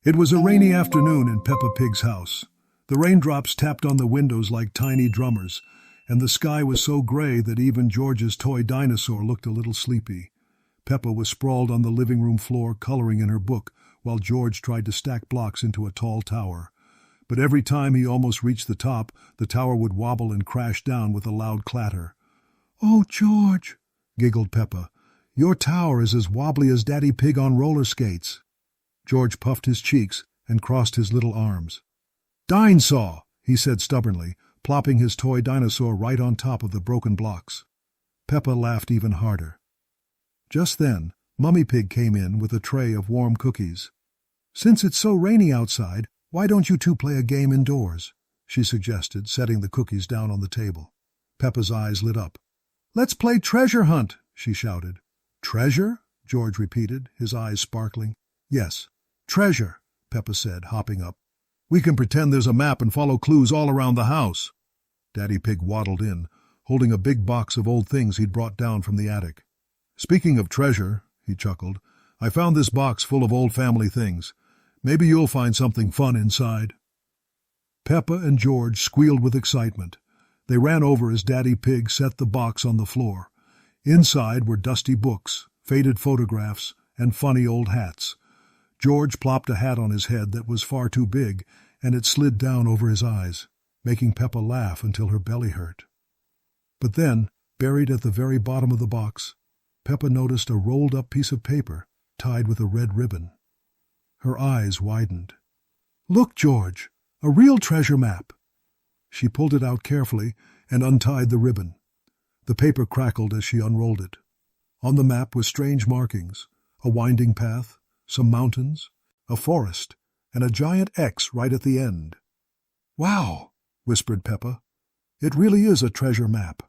It was a rainy afternoon in Peppa Pig's house. The raindrops tapped on the windows like tiny drummers, and the sky was so gray that even George's toy dinosaur looked a little sleepy. Peppa was sprawled on the living room floor coloring in her book, while George tried to stack blocks into a tall tower. But every time he almost reached the tower would wobble and crash down with a loud clatter. "Oh, George," giggled Peppa, "your tower is as wobbly as Daddy Pig on roller skates." George puffed his cheeks and crossed his little arms. "Dinosaur," he said stubbornly, plopping his toy dinosaur right on top of the broken blocks. Peppa laughed even harder. Just then, Mummy Pig came in with a tray of warm cookies. "Since it's so rainy outside, why don't you two play a game indoors?" she suggested, setting the cookies down on the table. Peppa's eyes lit up. "Let's play treasure hunt," she shouted. "Treasure?" George repeated, his eyes sparkling. "Yes, treasure," Peppa said, hopping up. "We can pretend there's a map and follow clues all around the house." Daddy Pig waddled in, holding a big box of old things he'd brought down from the attic. "Speaking of treasure," he chuckled, "I found this box full of old family things. Maybe you'll find something fun inside." Peppa and George squealed with excitement. They ran over as Daddy Pig set the box on the floor. Inside were dusty books, faded photographs, and funny old hats. George plopped a hat on his head that was far too big, and it slid down over his eyes, making Peppa laugh until her belly hurt. But then, buried at the very bottom of the box, Peppa noticed a rolled-up piece of paper tied with a red ribbon. Her eyes widened. "Look, George, a real treasure map!" She pulled it out carefully and untied the ribbon. The paper crackled as she unrolled it. On the map were strange markings, a winding path, some mountains, a forest, and a giant X right at the end. "Wow!" whispered Peppa. "It really is a treasure map."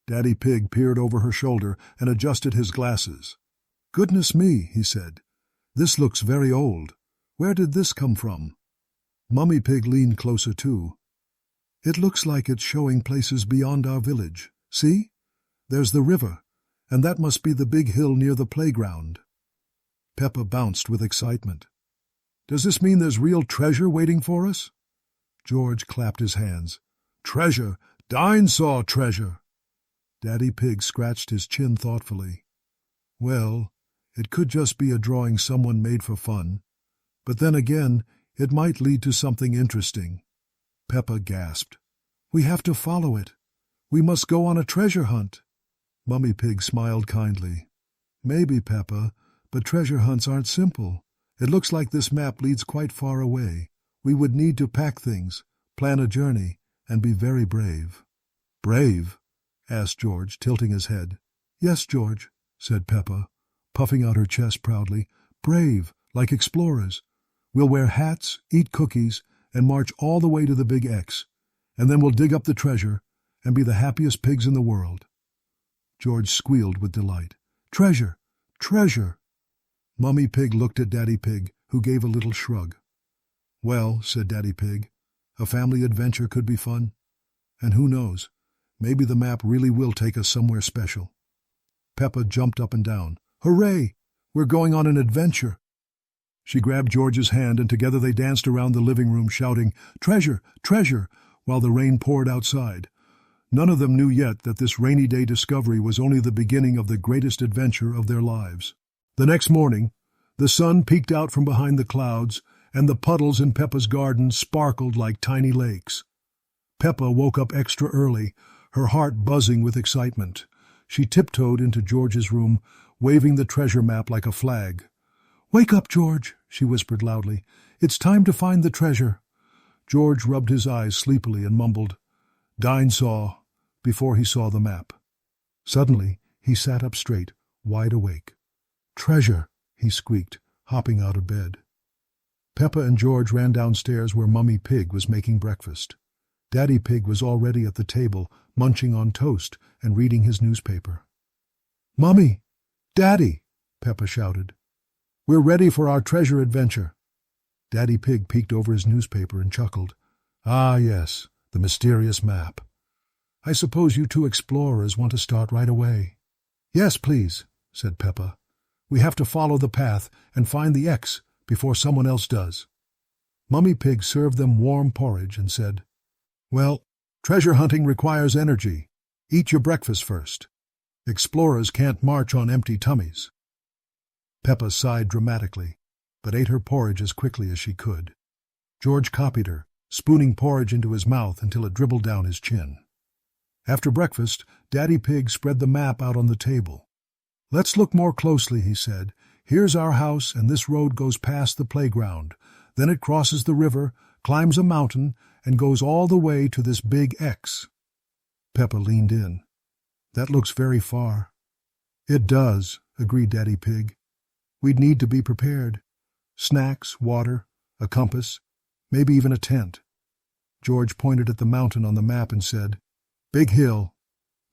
Daddy Pig peered over her shoulder and adjusted his glasses. "Goodness me," he said. "This looks very old. Where did this come from?" Mummy Pig leaned closer too. "It looks like it's showing places beyond our village. See? There's the river, and that must be the big hill near the playground." Peppa bounced with excitement. "Does this mean there's real treasure waiting for us?" George clapped his hands. "Treasure! Dinosaur treasure!" Daddy Pig scratched his chin thoughtfully. "Well, it could just be a drawing someone made for fun. But then again, it might lead to something interesting." Peppa gasped. "We have to follow it. We must go on a treasure hunt." Mummy Pig smiled kindly. "Maybe, Peppa, but treasure hunts aren't simple. It looks like this map leads quite far away. We would need to pack things, plan a journey, and be very brave." "Brave?" asked George, tilting his head. "Yes, George," said Peppa, puffing out her chest proudly. "Brave, like explorers. We'll wear hats, eat cookies, and march all the way to the big X. And then we'll dig up the treasure and be the happiest pigs in the world." George squealed with delight. "Treasure! Treasure!" Mummy Pig looked at Daddy Pig, who gave a little shrug. "Well," said Daddy Pig, "a family adventure could be fun. And who knows, maybe the map really will take us somewhere special." Peppa jumped up and down. "Hooray! We're going on an adventure!" She grabbed George's hand, and together they danced around the living room shouting, "Treasure! Treasure!" while the rain poured outside. None of them knew yet that this rainy day discovery was only the beginning of the greatest adventure of their lives. The next morning, the sun peeked out from behind the clouds, and the puddles in Peppa's garden sparkled like tiny lakes. Peppa woke up extra early, her heart buzzing with excitement. She tiptoed into George's room, waving the treasure map like a flag. "Wake up, George," she whispered loudly. "It's time to find the treasure." George rubbed his eyes sleepily and mumbled, "Dinosaur," before he saw the map. Suddenly, he sat up straight, wide awake. "Treasure," he squeaked, hopping out of bed. Peppa and George ran downstairs where Mummy Pig was making breakfast. Daddy Pig was already at the table, munching on toast and reading his newspaper. "Mummy! Daddy!" Peppa shouted. "We're ready for our treasure adventure." Daddy Pig peeked over his newspaper and chuckled. "Ah, yes, the mysterious map. I suppose you two explorers want to start right away." "Yes, please," said Peppa. "We have to follow the path and find the X before someone else does." Mummy Pig served them warm porridge and said, "Well, treasure hunting requires energy. Eat your breakfast first. Explorers can't march on empty tummies." Peppa sighed dramatically, but ate her porridge as quickly as she could. George copied her, spooning porridge into his mouth until it dribbled down his chin. After breakfast, Daddy Pig spread the map out on the table. "Let's look more closely," he said. "Here's our house, and this road goes past the playground. Then it crosses the river, climbs a mountain, and goes all the way to this big X." Peppa leaned in. "That looks very far." "It does," agreed Daddy Pig. "We'd need to be prepared. Snacks, water, a compass, maybe even a tent." George pointed at the mountain on the map and said, "Big hill."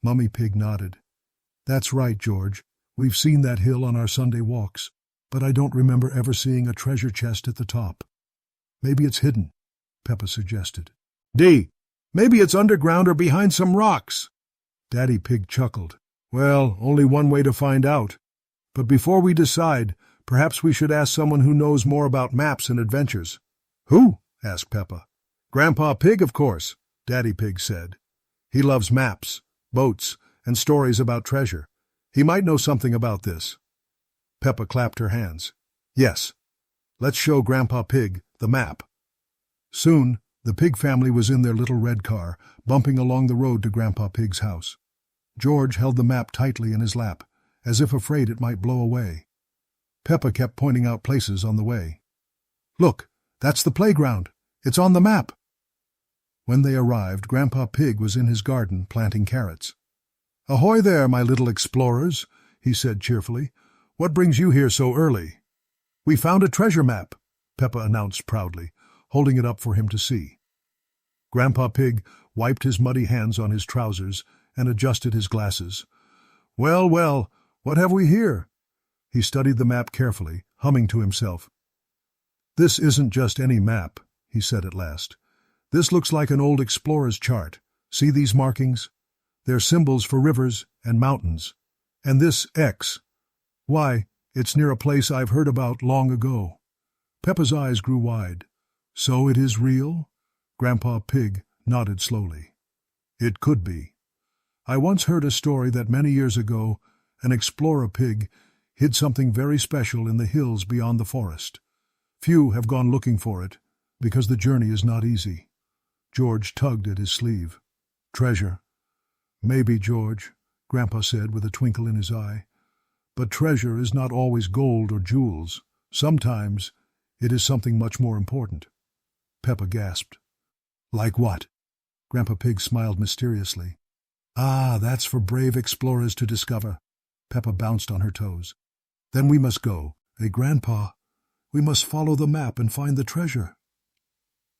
Mummy Pig nodded. "That's right, George. We've seen that hill on our Sunday walks, but I don't remember ever seeing a treasure chest at the top." "Maybe it's hidden," Peppa suggested. "D, maybe it's underground or behind some rocks." Daddy Pig chuckled. "Well, only one way to find out. But before we decide, perhaps we should ask someone who knows more about maps and adventures." "Who?" asked Peppa. "Grandpa Pig, of course," Daddy Pig said. "He loves maps, boats, and stories about treasure. He might know something about this." Peppa clapped her hands. "Yes, let's show Grandpa Pig the map." Soon, the Pig family was in their little red car, bumping along the road to Grandpa Pig's house. George held the map tightly in his lap, as if afraid it might blow away. Peppa kept pointing out places on the way. "Look, that's the playground. It's on the map." When they arrived, Grandpa Pig was in his garden planting carrots. "Ahoy there, my little explorers," he said cheerfully. "What brings you here so early?" "We found a treasure map," Peppa announced proudly, holding it up for him to see. Grandpa Pig wiped his muddy hands on his trousers and adjusted his glasses. "Well, well, what have we here?" He studied the map carefully, humming to himself. "This isn't just any map," he said at last. "This looks like an old explorer's chart. See these markings? They're symbols for rivers and mountains. And this X, why, it's near a place I've heard about long ago." Peppa's eyes grew wide. "So it is real?" Grandpa Pig nodded slowly. "It could be. I once heard a story that many years ago an explorer pig hid something very special in the hills beyond the forest. Few have gone looking for it, because the journey is not easy." George tugged at his sleeve. "Treasure. Maybe, George," Grandpa said with a twinkle in his eye. "But treasure is not always gold or jewels. Sometimes it is something much more important." Peppa gasped. "Like what?" Grandpa Pig smiled mysteriously. "Ah, that's for brave explorers to discover." Peppa bounced on her toes. "Then we must go. Grandpa? We must follow the map and find the treasure."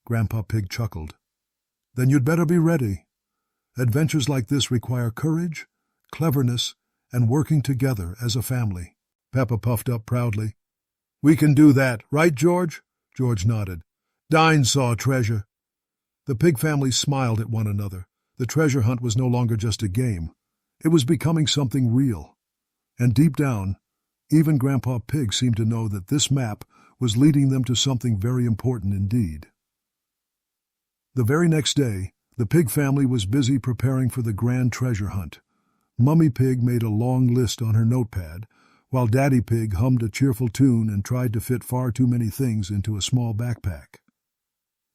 Grandpa Pig chuckled. "Then you'd better be ready. Adventures like this require courage, cleverness, and working together as a family." Peppa puffed up proudly. "We can do that, right, George?" George nodded. "Dine saw treasure." The Pig family smiled at one another. The treasure hunt was no longer just a game. It was becoming something real. And deep down, even Grandpa Pig seemed to know that this map was leading them to something very important indeed. The very next day, the Pig family was busy preparing for the grand treasure hunt. Mummy Pig made a long list on her notepad, while Daddy Pig hummed a cheerful tune and tried to fit far too many things into a small backpack.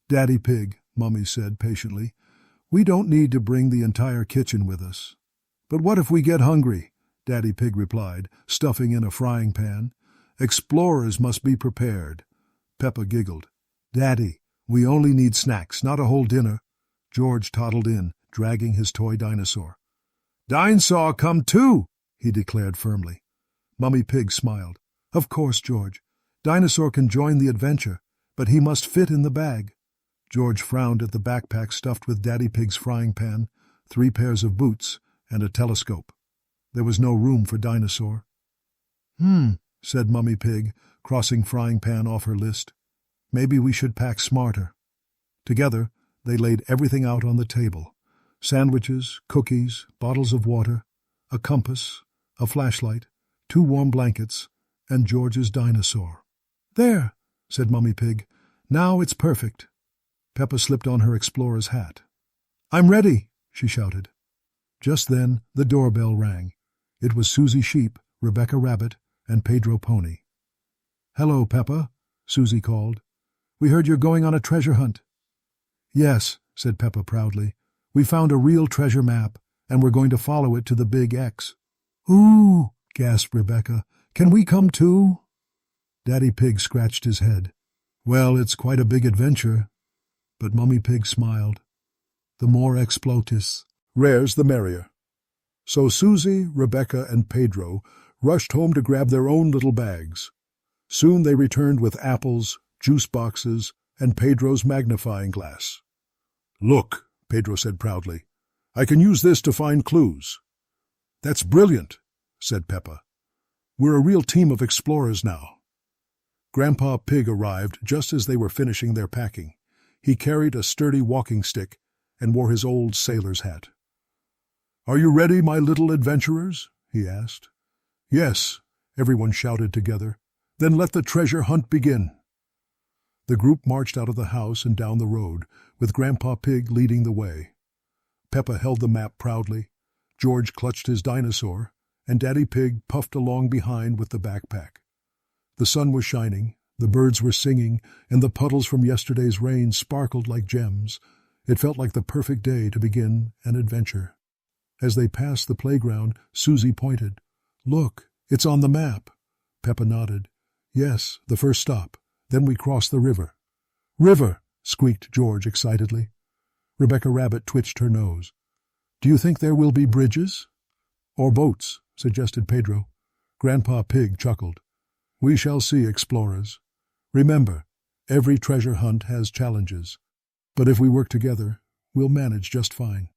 "Daddy Pig," Mummy said patiently, "we don't need to bring the entire kitchen with us." "But what if we get hungry?" Daddy Pig replied, stuffing in a frying pan. "Explorers must be prepared." Peppa giggled. "Daddy, we only need snacks, not a whole dinner." George toddled in, dragging his toy dinosaur. "Dine-saw come too," he declared firmly. Mummy Pig smiled. "Of course, George. Dinosaur can join the adventure, but he must fit in the bag." George frowned at the backpack stuffed with Daddy Pig's frying pan, 3 pairs of boots, and a telescope. There was no room for Dinosaur. Said Mummy Pig, crossing frying pan off her list. "Maybe we should pack smarter." Together, they laid everything out on the table. Sandwiches, cookies, bottles of water, a compass, a flashlight, 2 warm blankets, and George's dinosaur. "There," said Mummy Pig. "Now it's perfect." Peppa slipped on her explorer's hat. "I'm ready," she shouted. Just then the doorbell rang. It was Susie Sheep, Rebecca Rabbit, and Pedro Pony. "Hello, Peppa," Susie called. "We heard you're going on a treasure hunt." "Yes," said Peppa proudly. "We found a real treasure map, and we're going to follow it to the Big X." "Ooh," gasped Rebecca. "Can we come too?" Daddy Pig scratched his head. "Well, it's quite a big adventure." But Mummy Pig smiled. "The more explotus, rares the merrier." So Susie, Rebecca, and Pedro rushed home to grab their own little bags. Soon they returned with apples, juice boxes, and Pedro's magnifying glass. "Look," Pedro said proudly, "I can use this to find clues." "That's brilliant," said Peppa. "We're a real team of explorers now." Grandpa Pig arrived just as they were finishing their packing. He carried a sturdy walking stick and wore his old sailor's hat. "Are you ready, my little adventurers?" he asked. "Yes," everyone shouted together. "Then let the treasure hunt begin." The group marched out of the house and down the road, with Grandpa Pig leading the way. Peppa held the map proudly, George clutched his dinosaur, and Daddy Pig puffed along behind with the backpack. The sun was shining, the birds were singing, and the puddles from yesterday's rain sparkled like gems. It felt like the perfect day to begin an adventure. As they passed the playground, Susie pointed. "Look, it's on the map." Peppa nodded. "Yes, the first stop. Then we cross the river." "River!" squeaked George excitedly. Rebecca Rabbit twitched her nose. "Do you think there will be bridges?" "Or boats," suggested Pedro. Grandpa Pig chuckled. "We shall see, explorers. Remember, every treasure hunt has challenges. But if we work together, we'll manage just fine."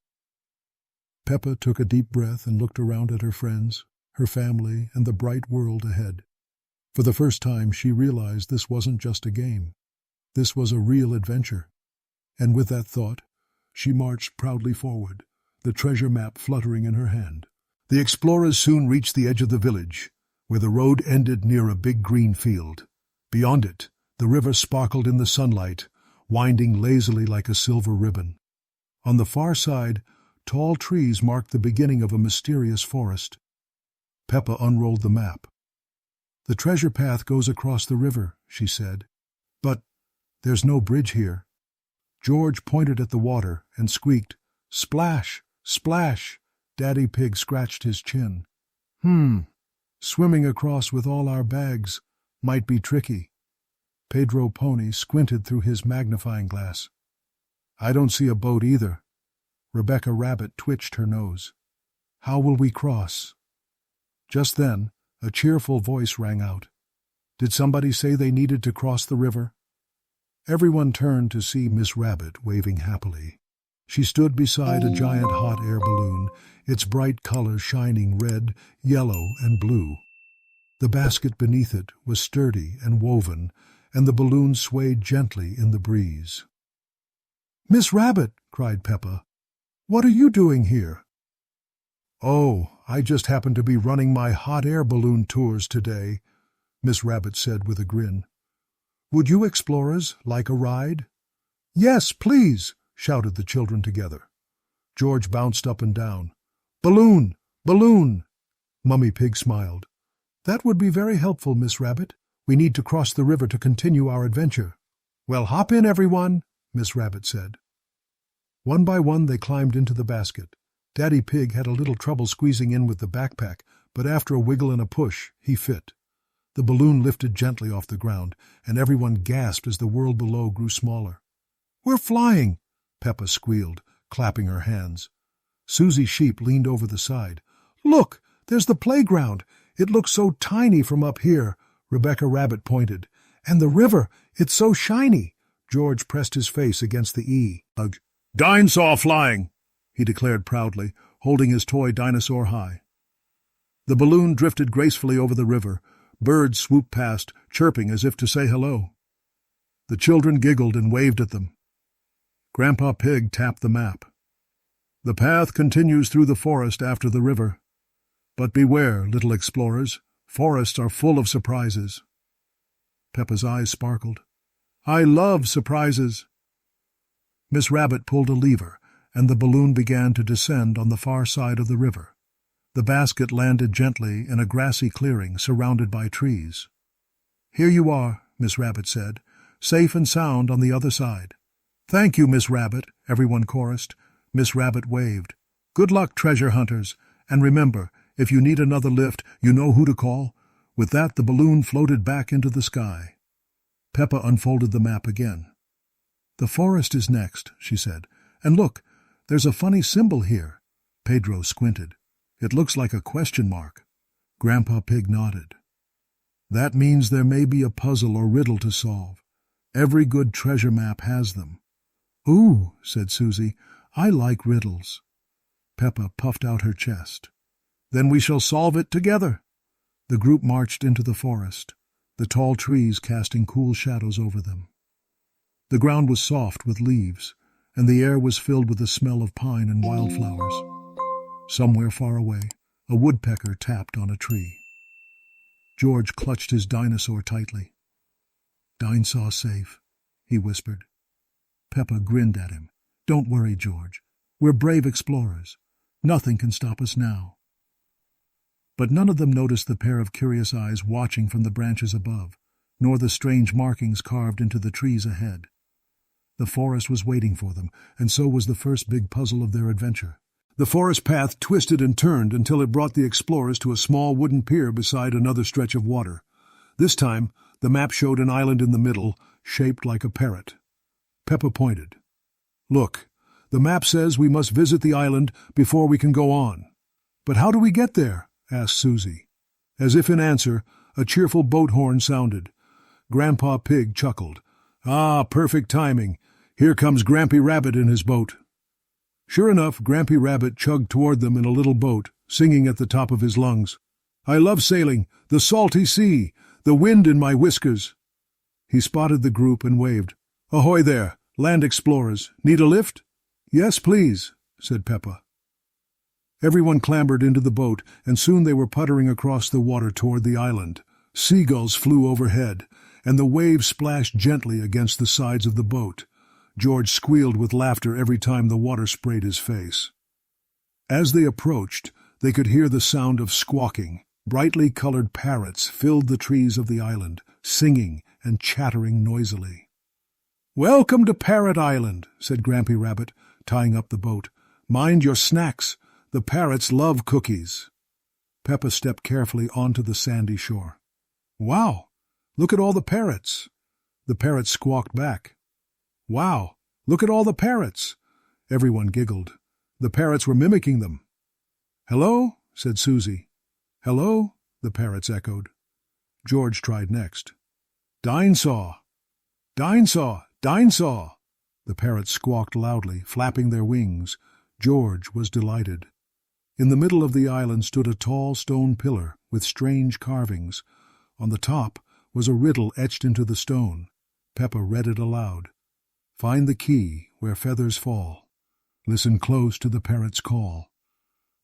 Peppa took a deep breath and looked around at her friends, her family, and the bright world ahead. For the first time she realized this wasn't just a game. This was a real adventure. And with that thought, she marched proudly forward, the treasure map fluttering in her hand. The explorers soon reached the edge of the village, where the road ended near a big green field. Beyond it, the river sparkled in the sunlight, winding lazily like a silver ribbon. On the far side, tall trees marked the beginning of a mysterious forest. Peppa unrolled the map. "The treasure path goes across the river," she said. "But there's no bridge here." George pointed at the water and squeaked, "Splash! Splash!" Daddy Pig scratched his chin. Swimming across with all our bags might be tricky." Pedro Pony squinted through his magnifying glass. "I don't see a boat either." Rebecca Rabbit twitched her nose. "How will we cross?" Just then, a cheerful voice rang out. Did somebody say they needed to cross the river? Everyone turned to see Miss Rabbit waving happily. She stood beside a giant hot air balloon, its bright colors shining red, yellow, and blue. The basket beneath it was sturdy and woven, and the balloon swayed gently in the breeze. "Miss Rabbit," cried Peppa, "what are you doing here?" "Oh, I just happened to be running my hot air balloon tours today," Miss Rabbit said with a grin. "Would you explorers like a ride?" "Yes, please," shouted the children together. George bounced up and down. "Balloon! Balloon!" Mummy Pig smiled. "That would be very helpful, Miss Rabbit. We need to cross the river to continue our adventure." "Well, hop in, everyone," Miss Rabbit said. One by one they climbed into the basket. Daddy Pig had a little trouble squeezing in with the backpack, but after a wiggle and a push, he fit. The balloon lifted gently off the ground, and everyone gasped as the world below grew smaller. "We're flying!" Peppa squealed, clapping her hands. Susie Sheep leaned over the side. "Look, there's the playground. It looks so tiny from up here," Rebecca Rabbit pointed. "And the river, it's so shiny." George pressed his face against the E. "Dinosaur flying!" he declared proudly, holding his toy dinosaur high. The balloon drifted gracefully over the river. Birds swooped past, chirping as if to say hello. The children giggled and waved at them. Grandpa Pig tapped the map. "The path continues through the forest after the river. But beware, little explorers, forests are full of surprises." Peppa's eyes sparkled. "I love surprises." Miss Rabbit pulled a lever, and the balloon began to descend on the far side of the river. The basket landed gently in a grassy clearing surrounded by trees. "Here you are," Miss Rabbit said, "safe and sound on the other side." "Thank you, Miss Rabbit," everyone chorused. Miss Rabbit waved. "Good luck, treasure hunters, and remember, if you need another lift, you know who to call." With that, the balloon floated back into the sky. Peppa unfolded the map again. "The forest is next," she said. "And look, there's a funny symbol here." Pedro squinted. "It looks like a question mark." Grandpa Pig nodded. "That means there may be a puzzle or riddle to solve. Every good treasure map has them." "Ooh," said Susie, "I like riddles." Peppa puffed out her chest. "Then we shall solve it together." The group marched into the forest, the tall trees casting cool shadows over them. The ground was soft with leaves, and the air was filled with the smell of pine and wildflowers. Somewhere far away, a woodpecker tapped on a tree. George clutched his dinosaur tightly. "Dinosaur safe," he whispered. Peppa grinned at him. "Don't worry, George. We're brave explorers. Nothing can stop us now." But none of them noticed the pair of curious eyes watching from the branches above, nor the strange markings carved into the trees ahead. The forest was waiting for them, and so was the first big puzzle of their adventure. The forest path twisted and turned until it brought the explorers to a small wooden pier beside another stretch of water. This time, the map showed an island in the middle, shaped like a parrot. Peppa pointed. "Look, the map says we must visit the island before we can go on." "But how do we get there?" asked Susie. As if in answer, a cheerful boat horn sounded. Grandpa Pig chuckled. "Ah, perfect timing. Here comes Grampy Rabbit in his boat." Sure enough, Grampy Rabbit chugged toward them in a little boat, singing at the top of his lungs. "I love sailing, the salty sea, the wind in my whiskers." He spotted the group and waved. "Ahoy there, land explorers. Need a lift?" "Yes, please," said Peppa. Everyone clambered into the boat, and soon they were puttering across the water toward the island. Seagulls flew overhead, and the waves splashed gently against the sides of the boat. George squealed with laughter every time the water sprayed his face. As they approached, they could hear the sound of squawking. Brightly colored parrots filled the trees of the island, singing and chattering noisily. "Welcome to Parrot Island," said Grampy Rabbit, tying up the boat. "Mind your snacks. The parrots love cookies." Peppa stepped carefully onto the sandy shore. "Wow! Look at all the parrots!" The parrots squawked back. "Wow! Look at all the parrots!" Everyone giggled. The parrots were mimicking them. "Hello?" said Susie. "Hello?" the parrots echoed. George tried next. "Dinosaur! Dinosaur! Dinosaur!" The parrots squawked loudly, flapping their wings. George was delighted. In the middle of the island stood a tall stone pillar with strange carvings. On the top was a riddle etched into the stone. Peppa read it aloud. "Find the key where feathers fall. Listen close to the parrot's call.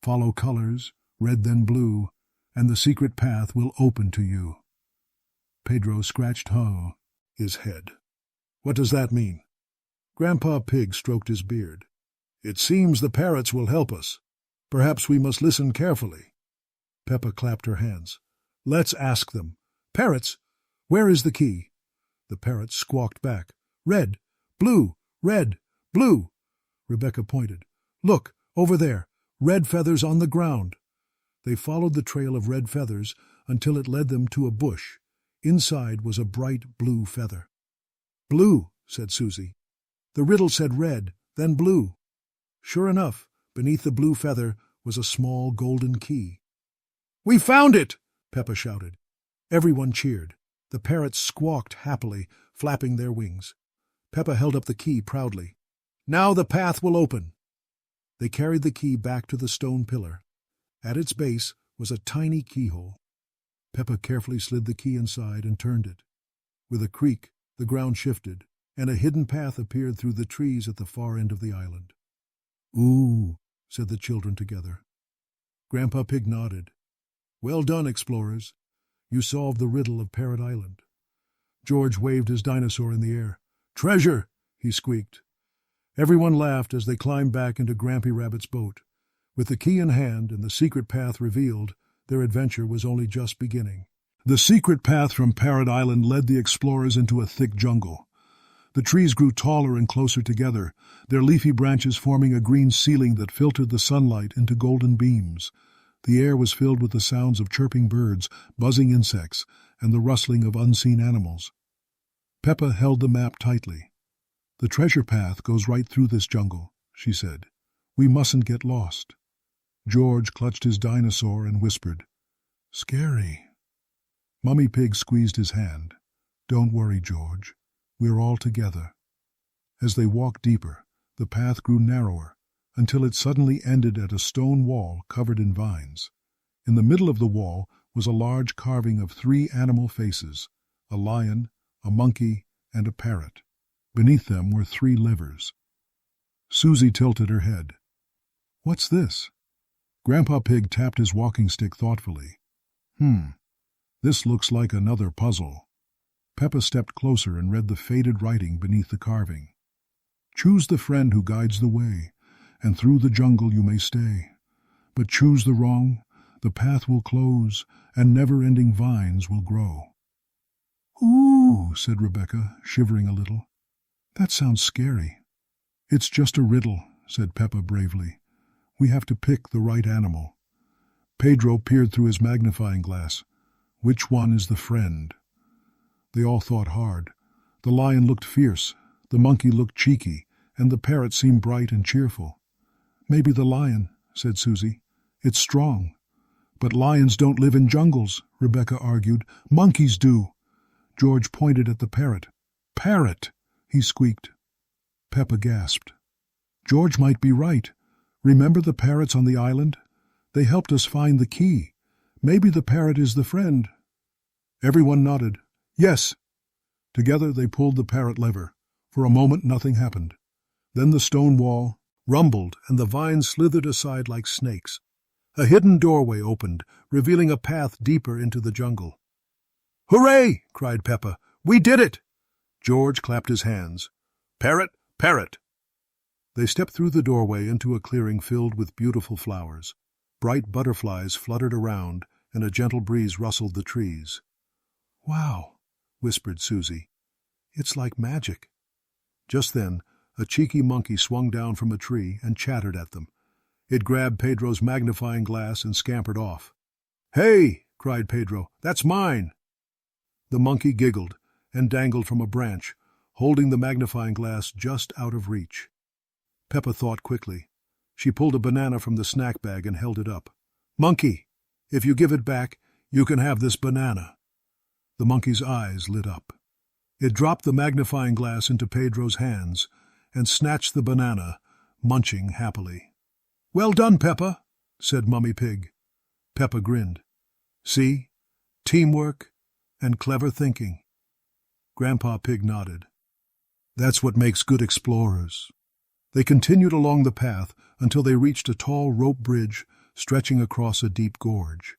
Follow colors, red then blue, and the secret path will open to you." Pedro scratched his head. "What does that mean?" Grandpa Pig stroked his beard. "It seems the parrots will help us. Perhaps we must listen carefully." Peppa clapped her hands. "Let's ask them. Parrots, where is the key?" The parrots squawked back. "Red, blue, red, blue." Rebecca pointed. "Look, over there, red feathers on the ground." They followed the trail of red feathers until it led them to a bush. Inside was a bright blue feather. "Blue," said Susie. "The riddle said red, then blue." Sure enough, beneath the blue feather was a small golden key. "We found it!" Peppa shouted. Everyone cheered. The parrots squawked happily, flapping their wings. Peppa held up the key proudly. "Now the path will open." They carried the key back to the stone pillar. At its base was a tiny keyhole. Peppa carefully slid the key inside and turned it. With a creak, the ground shifted, and a hidden path appeared through the trees at the far end of the island. "Ooh," said the children together. Grandpa Pig nodded. "Well done, explorers. You solved the riddle of Parrot Island." George waved his dinosaur in the air. "Treasure!" he squeaked. Everyone laughed as they climbed back into Grampy Rabbit's boat. With the key in hand and the secret path revealed, their adventure was only just beginning. The secret path from Parrot Island led the explorers into a thick jungle. The trees grew taller and closer together, their leafy branches forming a green ceiling that filtered the sunlight into golden beams. The air was filled with the sounds of chirping birds, buzzing insects, and the rustling of unseen animals. Peppa held the map tightly. "The treasure path goes right through this jungle," she said. "We mustn't get lost." George clutched his dinosaur and whispered, "Scary." Mummy Pig squeezed his hand. "Don't worry, George. We're all together." As they walked deeper, the path grew narrower, until it suddenly ended at a stone wall covered in vines. In the middle of the wall was a large carving of 3 animal faces, a lion, a monkey, and a parrot. Beneath them were 3 livers. Susie tilted her head. "What's this?" Grandpa Pig tapped his walking stick thoughtfully. This looks like another puzzle." Peppa stepped closer and read the faded writing beneath the carving. "Choose the friend who guides the way, and through the jungle you may stay. But choose the wrong, the path will close, and never-ending vines will grow." "Ooh," said Rebecca, shivering a little. "That sounds scary." "It's just a riddle," said Peppa bravely. "We have to pick the right animal." Pedro peered through his magnifying glass. "Which one is the friend?" They all thought hard. The lion looked fierce, the monkey looked cheeky, and the parrot seemed bright and cheerful. "Maybe the lion," said Susie. "It's strong." "But lions don't live in jungles," Rebecca argued. "Monkeys do." George pointed at the parrot. "Parrot!" he squeaked. Peppa gasped. "George might be right. Remember the parrots on the island? They helped us find the key. Maybe the parrot is the friend." Everyone nodded. "Yes." Together they pulled the parrot lever. For a moment nothing happened. Then the stone wall rumbled and the vines slithered aside like snakes. A hidden doorway opened, revealing a path deeper into the jungle. "Hooray!" cried Peppa. "We did it!" George clapped his hands. "Parrot, parrot!" They stepped through the doorway into a clearing filled with beautiful flowers. Bright butterflies fluttered around, and a gentle breeze rustled the trees. "Wow," whispered Susie. "It's like magic." Just then, a cheeky monkey swung down from a tree and chattered at them. It grabbed Pedro's magnifying glass and scampered off. "Hey!" cried Pedro. "That's mine!" The monkey giggled and dangled from a branch, holding the magnifying glass just out of reach. Peppa thought quickly. She pulled a banana from the snack bag and held it up. "Monkey, if you give it back, you can have this banana." The monkey's eyes lit up. It dropped the magnifying glass into Pedro's hands and snatched the banana, munching happily. "Well done, Peppa," said Mummy Pig. Peppa grinned. "See? Teamwork and clever thinking." Grandpa Pig nodded. "That's what makes good explorers." They continued along the path until they reached a tall rope bridge stretching across a deep gorge.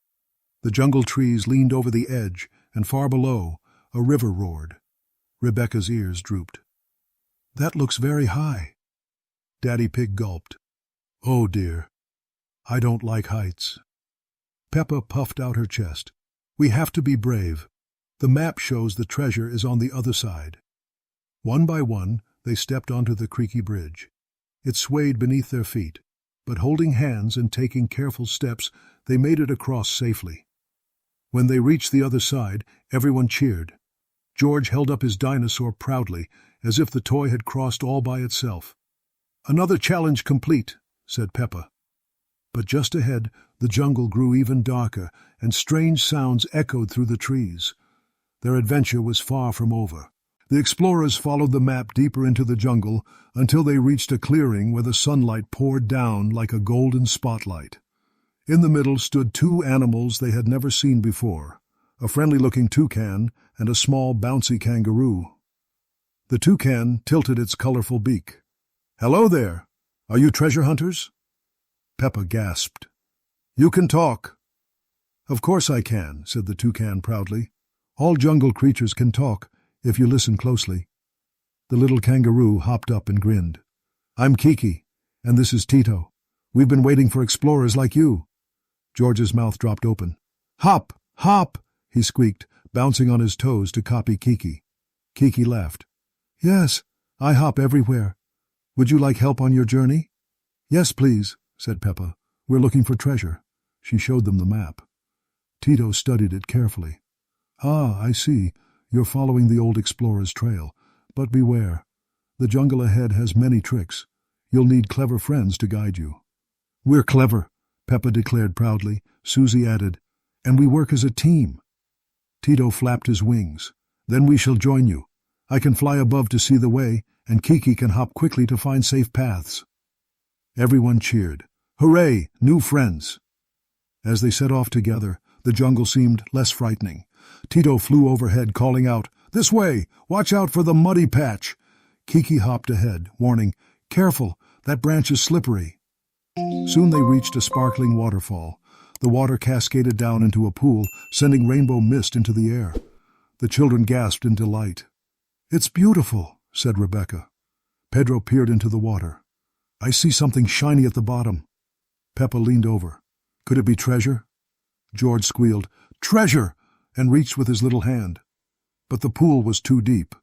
The jungle trees leaned over the edge, and far below, a river roared. Rebecca's ears drooped. "That looks very high." Daddy Pig gulped. "Oh dear, I don't like heights." Peppa puffed out her chest. "We have to be brave. The map shows the treasure is on the other side." One by one, they stepped onto the creaky bridge. It swayed beneath their feet, but holding hands and taking careful steps, they made it across safely. When they reached the other side, everyone cheered. George held up his dinosaur proudly, as if the toy had crossed all by itself. "Another challenge complete," said Peppa. But just ahead, the jungle grew even darker, and strange sounds echoed through the trees. Their adventure was far from over. The explorers followed the map deeper into the jungle until they reached a clearing where the sunlight poured down like a golden spotlight. In the middle stood 2 animals they had never seen before, a friendly-looking toucan and a small, bouncy kangaroo. The toucan tilted its colorful beak. "Hello there! Are you treasure hunters?" Peppa gasped. "You can talk." "Of course I can," said the toucan proudly. "All jungle creatures can talk, if you listen closely." The little kangaroo hopped up and grinned. "I'm Kiki, and this is Tito. We've been waiting for explorers like you." George's mouth dropped open. "Hop! Hop!" he squeaked, bouncing on his toes to copy Kiki. Kiki laughed. "Yes, I hop everywhere. Would you like help on your journey?" "Yes, please," said Peppa. "We're looking for treasure." She showed them the map. Tito studied it carefully. "Ah, I see. You're following the old explorer's trail. But beware. The jungle ahead has many tricks. You'll need clever friends to guide you." "We're clever," Peppa declared proudly. Susie added, "And we work as a team." Tito flapped his wings. "Then we shall join you. I can fly above to see the way, and Kiki can hop quickly to find safe paths." Everyone cheered. "Hooray, new friends!" As they set off together, the jungle seemed less frightening. Tito flew overhead, calling out, "This way! Watch out for the muddy patch!" Kiki hopped ahead, warning, "Careful, that branch is slippery." Soon they reached a sparkling waterfall. The water cascaded down into a pool, sending rainbow mist into the air. The children gasped in delight. "It's beautiful," said Rebecca. Pedro peered into the water. "I see something shiny at the bottom." Peppa leaned over. "Could it be treasure?" George squealed, "Treasure!" and reached with his little hand. But the pool was too deep.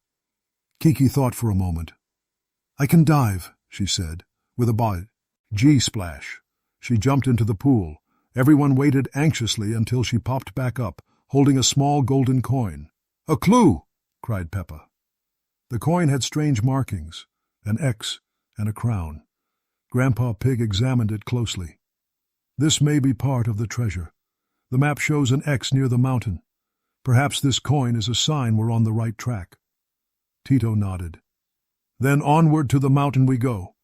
Kiki thought for a moment. "I can dive," she said, with a G-splash. She jumped into the pool. Everyone waited anxiously until she popped back up, holding a small golden coin. "A clue!" cried Peppa. The coin had strange markings, an X and a crown. Grandpa Pig examined it closely. "This may be part of the treasure. The map shows an X near the mountain. Perhaps this coin is a sign we're on the right track." Tito nodded. "Then onward to the mountain we go."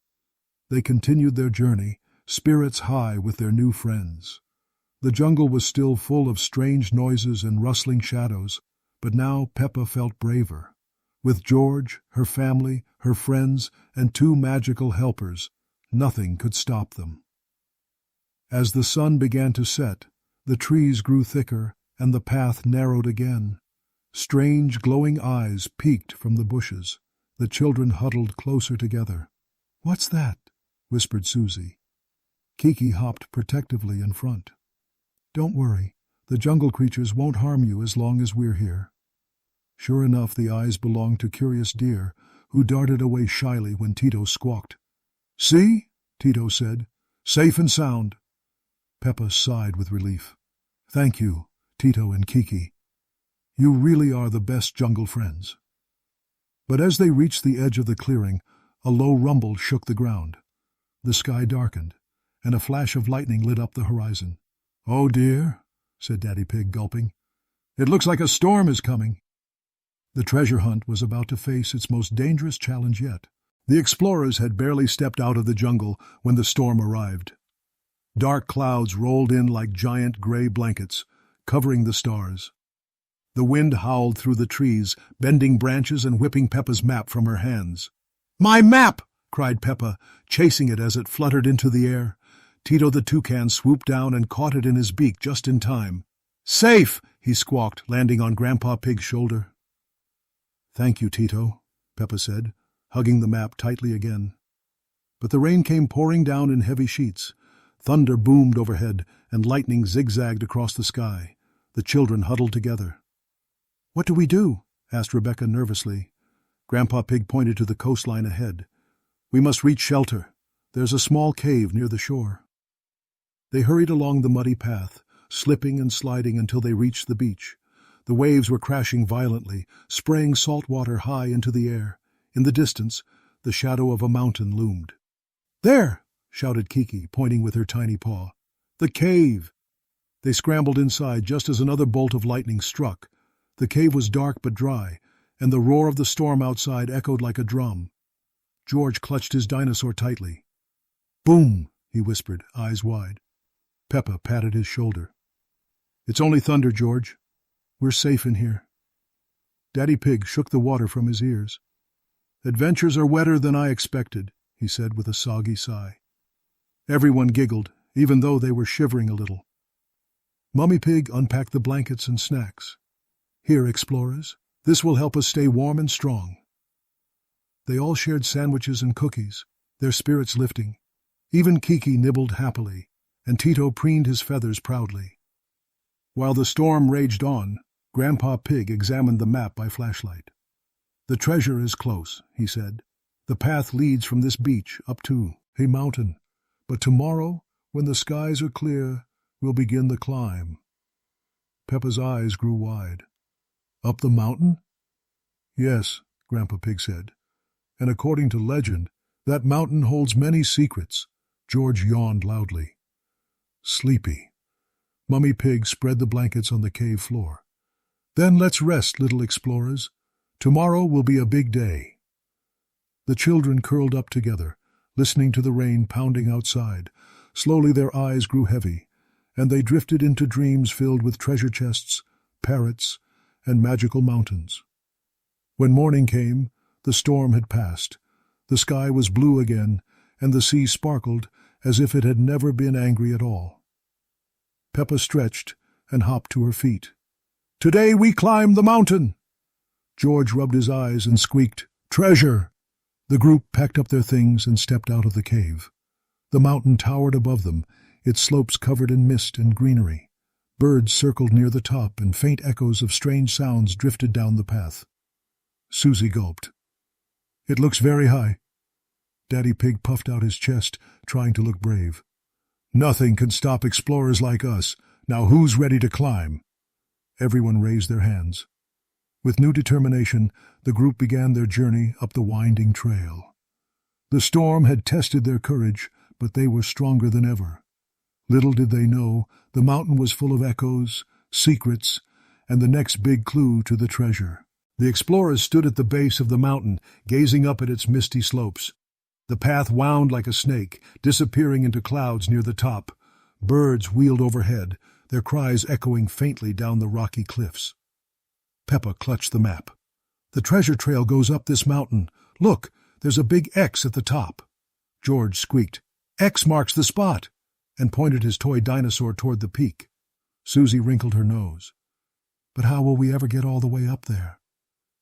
They continued their journey, spirits high with their new friends. The jungle was still full of strange noises and rustling shadows, but now Peppa felt braver. With George, her family, her friends, and 2 magical helpers, nothing could stop them. As the sun began to set, the trees grew thicker and the path narrowed again. Strange glowing eyes peeked from the bushes. The children huddled closer together. "What's that?" whispered Susie. Kiki hopped protectively in front. "Don't worry, the jungle creatures won't harm you as long as we're here." Sure enough, the eyes belonged to Curious Deer, who darted away shyly when Tito squawked. "See?" Tito said. "Safe and sound." Peppa sighed with relief. "Thank you, Tito and Kiki. You really are the best jungle friends." But as they reached the edge of the clearing, a low rumble shook the ground. The sky darkened, and a flash of lightning lit up the horizon. "Oh dear," said Daddy Pig, gulping. "It looks like a storm is coming." The treasure hunt was about to face its most dangerous challenge yet. The explorers had barely stepped out of the jungle when the storm arrived. Dark clouds rolled in like giant gray blankets, covering the stars. The wind howled through the trees, bending branches and whipping Peppa's map from her hands. "My map!" cried Peppa, chasing it as it fluttered into the air. Tito the toucan swooped down and caught it in his beak just in time. "Safe!" he squawked, landing on Grandpa Pig's shoulder. "Thank you, Tito," Peppa said, hugging the map tightly again. But the rain came pouring down in heavy sheets. Thunder boomed overhead, and lightning zigzagged across the sky. The children huddled together. "What do we do?" asked Rebecca nervously. Grandpa Pig pointed to the coastline ahead. "We must reach shelter. There's a small cave near the shore." They hurried along the muddy path, slipping and sliding until they reached the beach. The waves were crashing violently, spraying salt water high into the air. In the distance, the shadow of a mountain loomed. "There!" shouted Kiki, pointing with her tiny paw. "The cave!" They scrambled inside just as another bolt of lightning struck. The cave was dark but dry, and the roar of the storm outside echoed like a drum. George clutched his dinosaur tightly. "Boom!" he whispered, eyes wide. Peppa patted his shoulder. "It's only thunder, George. We're safe in here." Daddy Pig shook the water from his ears. "Adventures are wetter than I expected," he said with a soggy sigh. Everyone giggled, even though they were shivering a little. Mummy Pig unpacked the blankets and snacks. "Here, explorers, This will help us stay warm and strong." They all shared sandwiches and cookies, their spirits lifting. Even Kiki nibbled happily, and Tito preened his feathers proudly. While the storm raged on, Grandpa Pig examined the map by flashlight. "The treasure is close," he said. "The path leads from this beach up to a mountain. But tomorrow, when the skies are clear, we'll begin the climb." Peppa's eyes grew wide. "Up the mountain?" "Yes," Grandpa Pig said. "And according to legend, that mountain holds many secrets." George yawned loudly. Sleepy. Mummy Pig spread the blankets on the cave floor. "Then let's rest, little explorers. Tomorrow will be a big day." The children curled up together, listening to the rain pounding outside. Slowly their eyes grew heavy, and they drifted into dreams filled with treasure chests, parrots, and magical mountains. When morning came, the storm had passed. The sky was blue again, and the sea sparkled as if it had never been angry at all. Peppa stretched and hopped to her feet. "Today we climb the mountain!" George rubbed his eyes and squeaked, "Treasure!" The group packed up their things and stepped out of the cave. The mountain towered above them, its slopes covered in mist and greenery. Birds circled near the top, and faint echoes of strange sounds drifted down the path. Susie gulped. "It looks very high." Daddy Pig puffed out his chest, trying to look brave. "Nothing can stop explorers like us. Now who's ready to climb?" Everyone raised their hands. With new determination, the group began their journey up the winding trail. The storm had tested their courage, but they were stronger than ever. Little did they know, the mountain was full of echoes, secrets, and the next big clue to the treasure. The explorers stood at the base of the mountain, gazing up at its misty slopes. The path wound like a snake, disappearing into clouds near the top. Birds wheeled overhead, their cries echoing faintly down the rocky cliffs. Peppa clutched the map. "The treasure trail goes up this mountain. Look, there's a big X at the top." George squeaked, "X marks the spot," and pointed his toy dinosaur toward the peak. Susie wrinkled her nose. "But how will we ever get all the way up there?"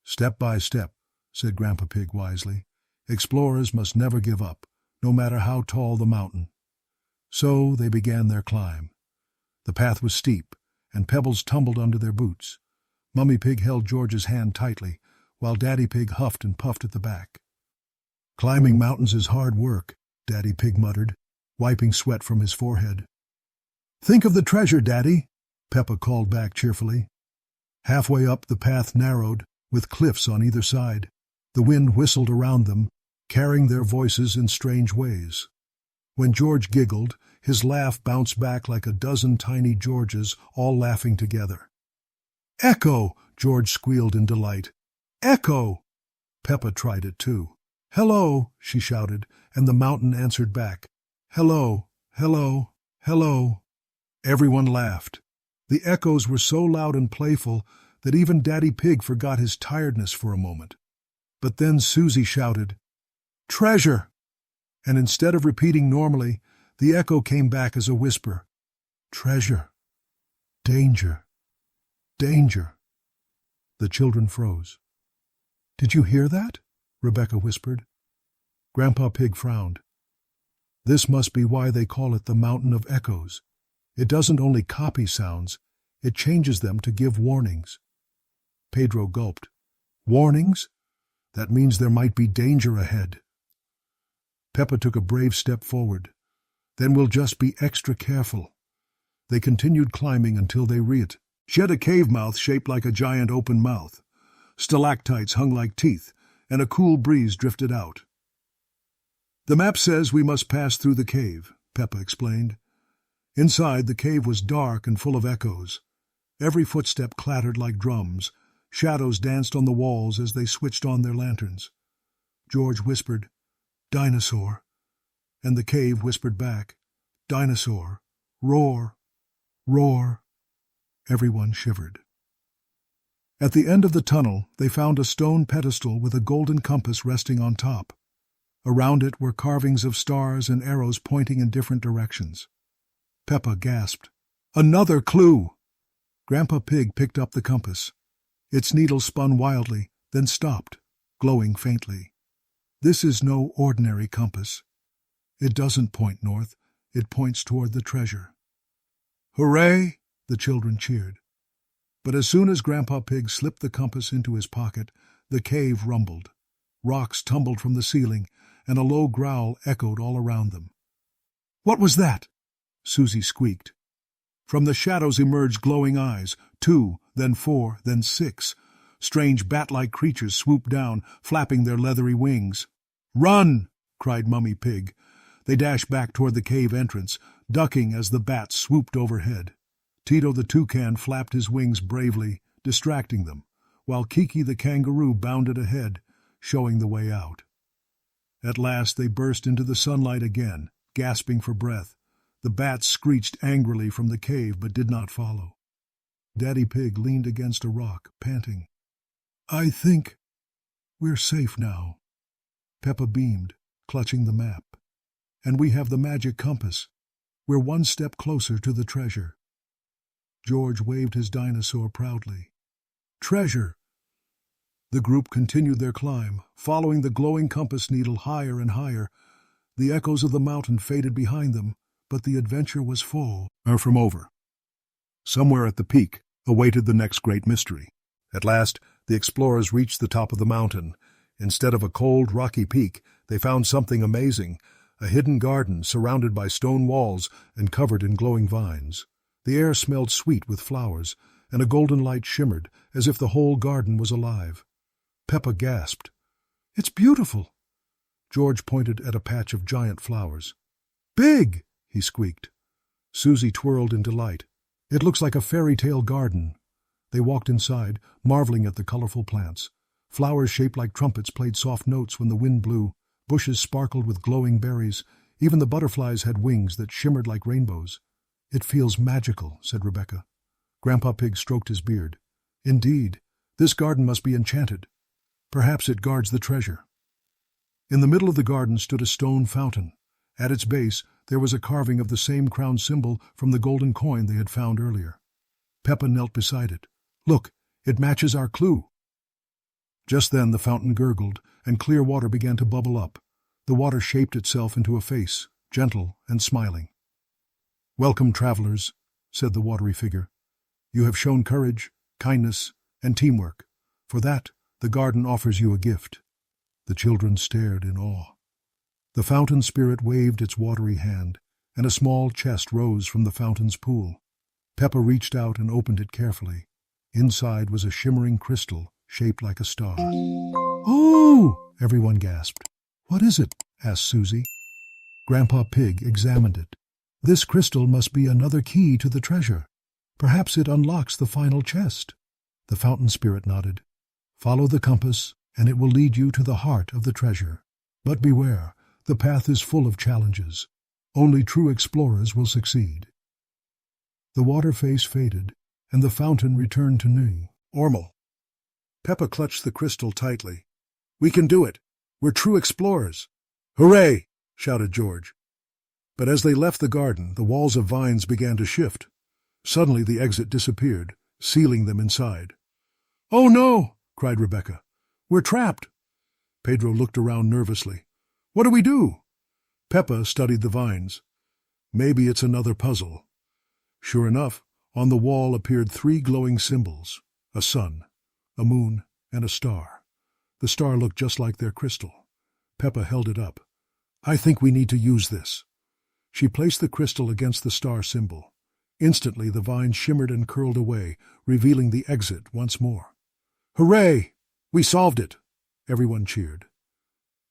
"Step by step," said Grandpa Pig wisely. "Explorers must never give up, no matter how tall the mountain." So they began their climb. The path was steep, and pebbles tumbled under their boots. Mummy Pig held George's hand tightly, while Daddy Pig huffed and puffed at the back. "Climbing mountains is hard work," Daddy Pig muttered, wiping sweat from his forehead. "Think of the treasure, Daddy," Peppa called back cheerfully. Halfway up, the path narrowed, with cliffs on either side. The wind whistled around them, carrying their voices in strange ways. When George giggled, his laugh bounced back like a dozen tiny Georges, all laughing together. "Echo!" George squealed in delight. "Echo!" Peppa tried it too. "Hello!" she shouted, and the mountain answered back. "Hello, hello, hello." Everyone laughed. The echoes were so loud and playful that even Daddy Pig forgot his tiredness for a moment. But then Susie shouted, "Treasure!" And instead of repeating normally, the echo came back as a whisper. "Treasure! Danger! Danger!" The children froze. "Did you hear that?" Rebecca whispered. Grandpa Pig frowned. "This must be why they call it the Mountain of Echoes. It doesn't only copy sounds, it changes them to give warnings." Pedro gulped. "Warnings? That means there might be danger ahead." Peppa took a brave step forward. "Then we'll just be extra careful." They continued climbing until they reached. She had a cave mouth shaped like a giant open mouth. Stalactites hung like teeth, and a cool breeze drifted out. "The map says we must pass through the cave," Peppa explained. Inside, the cave was dark and full of echoes. Every footstep clattered like drums. Shadows danced on the walls as they switched on their lanterns. George whispered, "Dinosaur," and the cave whispered back, "Dinosaur, roar, roar." Everyone shivered. At the end of the tunnel, they found a stone pedestal with a golden compass resting on top. Around it were carvings of stars and arrows pointing in different directions. Peppa gasped, "Another clue!" Grandpa Pig picked up the compass. Its needle spun wildly, then stopped, glowing faintly. This is no ordinary compass. It doesn't point north, it points toward the treasure. Hooray! The children cheered. But as soon as Grandpa Pig slipped the compass into his pocket, the cave rumbled. Rocks tumbled from the ceiling, and a low growl echoed all around them. "What was that?" Susie squeaked. From the shadows emerged glowing eyes, 2, then 4, then 6. Strange bat-like creatures swooped down, flapping their leathery wings. "Run!" cried Mummy Pig. They dashed back toward the cave entrance, ducking as the bats swooped overhead. Tito the toucan flapped his wings bravely, distracting them, while Kiki the kangaroo bounded ahead, showing the way out. At last they burst into the sunlight again, gasping for breath. The bats screeched angrily from the cave but did not follow. Daddy Pig leaned against a rock, panting. "I think we're safe now." Peppa beamed, clutching the map. "And we have the magic compass. We're one step closer to the treasure." George waved his dinosaur proudly. "Treasure!" The group continued their climb, following the glowing compass needle higher and higher. The echoes of the mountain faded behind them, but the adventure was far from over. Somewhere at the peak awaited the next great mystery. At last, the explorers reached the top of the mountain. Instead of a cold, rocky peak, they found something amazing, a hidden garden surrounded by stone walls and covered in glowing vines. The air smelled sweet with flowers, and a golden light shimmered as if the whole garden was alive. Peppa gasped. "It's beautiful!" George pointed at a patch of giant flowers. "Big!" he squeaked. Susie twirled in delight. "It looks like a fairy tale garden." They walked inside, marveling at the colorful plants. Flowers shaped like trumpets played soft notes when the wind blew. Bushes sparkled with glowing berries. Even the butterflies had wings that shimmered like rainbows. "It feels magical," said Rebecca. Grandpa Pig stroked his beard. "Indeed, this garden must be enchanted. Perhaps it guards the treasure." In the middle of the garden stood a stone fountain. At its base, there was a carving of the same crown symbol from the golden coin they had found earlier. Peppa knelt beside it. "Look, it matches our clue." Just then the fountain gurgled, and clear water began to bubble up. The water shaped itself into a face, gentle and smiling. "Welcome, travelers," said the watery figure. "You have shown courage, kindness, and teamwork. For that, the garden offers you a gift." The children stared in awe. The fountain spirit waved its watery hand, and a small chest rose from the fountain's pool. Peppa reached out and opened it carefully. Inside was a shimmering crystal shaped like a star. "Oh!" everyone gasped. "What is it?" asked Susie. Grandpa Pig examined it. "This crystal must be another key to the treasure. Perhaps it unlocks the final chest." The fountain spirit nodded. "Follow the compass, and it will lead you to the heart of the treasure. But beware, the path is full of challenges. Only true explorers will succeed." The water face faded, and the fountain returned to normal. Peppa clutched the crystal tightly. "We can do it! We're true explorers!" "Hooray!" shouted George. But as they left the garden, the walls of vines began to shift. Suddenly the exit disappeared, sealing them inside. "Oh no!" cried Rebecca. "We're trapped!" Pedro looked around nervously. "What do we do?" Peppa studied the vines. "Maybe it's another puzzle." Sure enough, on the wall appeared 3 glowing symbols, a sun, a moon, and a star. The star looked just like their crystal. Peppa held it up. "I think we need to use this." She placed the crystal against the star symbol. Instantly the vine shimmered and curled away, revealing the exit once more. "Hooray! We solved it!" Everyone cheered.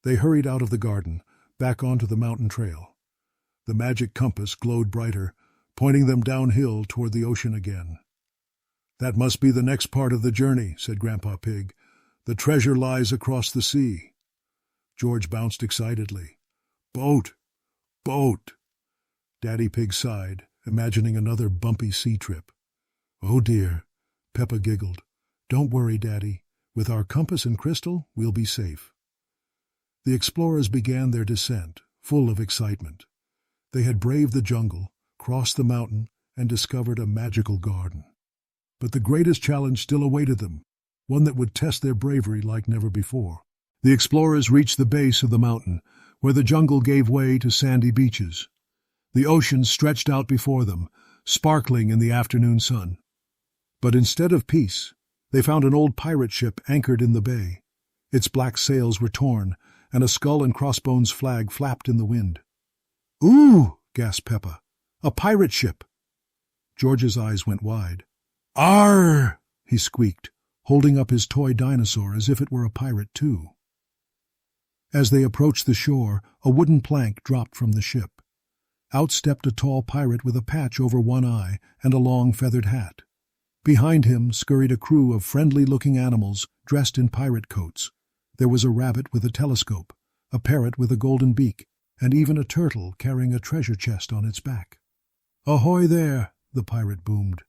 They hurried out of the garden, back onto the mountain trail. The magic compass glowed brighter, pointing them downhill toward the ocean again. "That must be the next part of the journey," said Grandpa Pig. "The treasure lies across the sea." George bounced excitedly. "Boat! Boat!" Daddy Pig sighed, imagining another bumpy sea trip. "Oh dear," Peppa giggled. "Don't worry, Daddy. With our compass and crystal, we'll be safe." The explorers began their descent, full of excitement. They had braved the jungle, crossed the mountain, and discovered a magical garden. But the greatest challenge still awaited them. one that would test their bravery like never before. The explorers reached the base of the mountain, where the jungle gave way to sandy beaches. The ocean stretched out before them, sparkling in the afternoon sun. But instead of peace, they found an old pirate ship anchored in the bay. Its black sails were torn, and a skull and crossbones flag flapped in the wind. "Ooh!" gasped Peppa. "A pirate ship!" George's eyes went wide. "Arr!" he squeaked, holding up his toy dinosaur as if it were a pirate too. As they approached the shore, a wooden plank dropped from the ship. Out stepped a tall pirate with a patch over one eye and a long feathered hat. Behind him scurried a crew of friendly-looking animals dressed in pirate coats. There was a rabbit with a telescope, a parrot with a golden beak, and even a turtle carrying a treasure chest on its back. "Ahoy there!" the pirate boomed.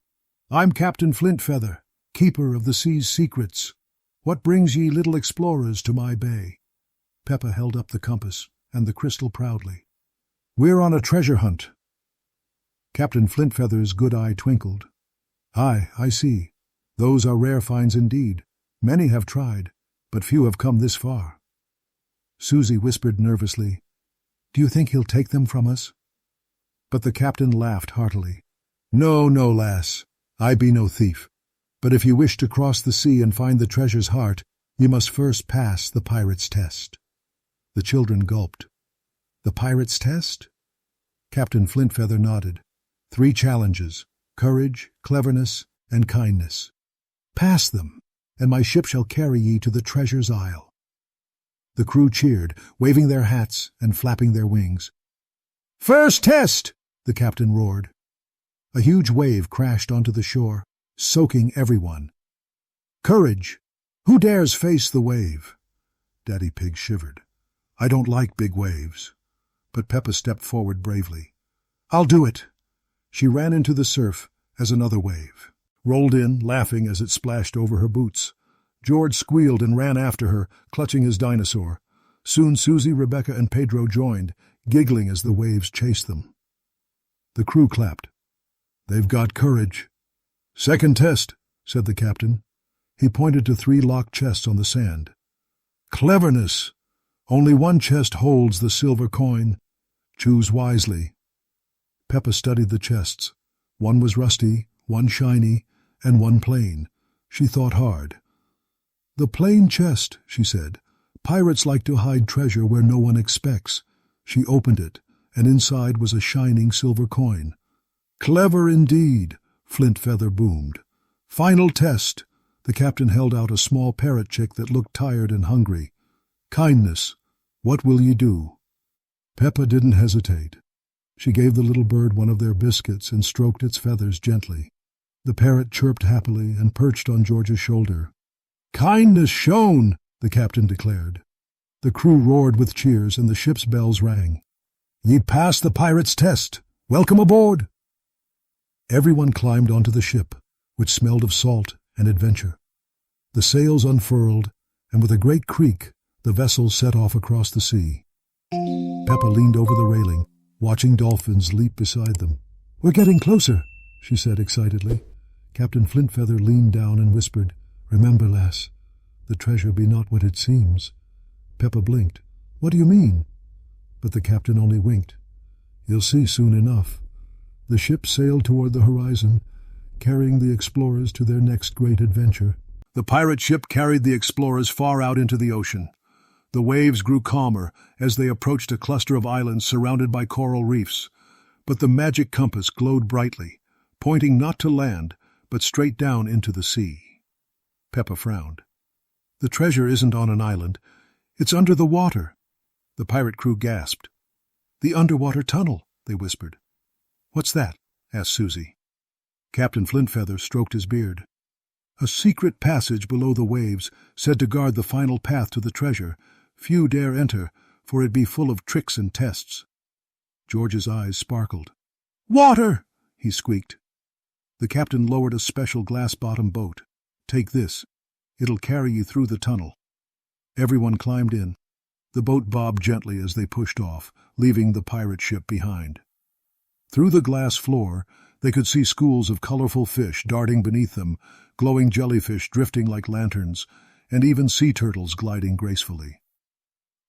"I'm Captain Flintfeather, keeper of the sea's secrets. What brings ye little explorers to my bay?" Peppa held up the compass and the crystal proudly. "We're on a treasure hunt." Captain Flintfeather's good eye twinkled. "Aye, I see. Those are rare finds indeed. Many have tried, but few have come this far." Susie whispered nervously, "Do you think he'll take them from us?" But the captain laughed heartily. "No, no, lass. I be no thief. But if you wish to cross the sea and find the treasure's heart, you must first pass the pirate's test." The children gulped. "The pirate's test?" Captain Flintfeather nodded. 3 challenges: courage, cleverness, and kindness. "Pass them, and my ship shall carry ye to the treasure's isle." The crew cheered, waving their hats and flapping their wings. "First test!" the captain roared. A huge wave crashed onto the shore, soaking everyone. "Courage! Who dares face the wave?" Daddy Pig shivered. "I don't like big waves." But Peppa stepped forward bravely. "I'll do it." She ran into the surf as another wave rolled in, laughing as it splashed over her boots. George squealed and ran after her, clutching his dinosaur. Soon Susie, Rebecca, and Pedro joined, giggling as the waves chased them. The crew clapped. "They've got courage." "Second test," said the captain. He pointed to 3 locked chests on the sand. "Cleverness. Only one chest holds the silver coin. Choose wisely." Peppa studied the chests. One was rusty, one shiny, and one plain. She thought hard. "The plain chest," she said. "Pirates like to hide treasure where no one expects." She opened it, and inside was a shining silver coin. "Clever indeed," Flintfeather boomed. "Final test." The captain held out a small parrot chick that looked tired and hungry. "Kindness. What will ye do?" Peppa didn't hesitate. She gave the little bird one of their biscuits and stroked its feathers gently. The parrot chirped happily and perched on George's shoulder. "Kindness shown," the captain declared. The crew roared with cheers and the ship's bells rang. "Ye passed the pirate's test. Welcome aboard." Everyone climbed onto the ship, which smelled of salt and adventure. The sails unfurled, and with a great creak, the vessel set off across the sea. Peppa leaned over the railing, watching dolphins leap beside them. "We're getting closer," she said excitedly. Captain Flintfeather leaned down and whispered, "Remember, lass, the treasure be not what it seems." Peppa blinked. "What do you mean?" But the captain only winked. "You'll see soon enough." The ship sailed toward the horizon, carrying the explorers to their next great adventure. The pirate ship carried the explorers far out into the ocean. The waves grew calmer as they approached a cluster of islands surrounded by coral reefs, but the magic compass glowed brightly, pointing not to land, but straight down into the sea. Peppa frowned. "The treasure isn't on an island. It's under the water." The pirate crew gasped. "The underwater tunnel," they whispered. "What's that?" asked Susie. Captain Flintfeather stroked his beard. "A secret passage below the waves, said to guard the final path to the treasure. Few dare enter, for it be full of tricks and tests." George's eyes sparkled. "Water!" he squeaked. The captain lowered a special glass-bottom boat. "Take this. It'll carry you through the tunnel." Everyone climbed in. The boat bobbed gently as they pushed off, leaving the pirate ship behind. Through the glass floor, they could see schools of colorful fish darting beneath them, glowing jellyfish drifting like lanterns, and even sea turtles gliding gracefully.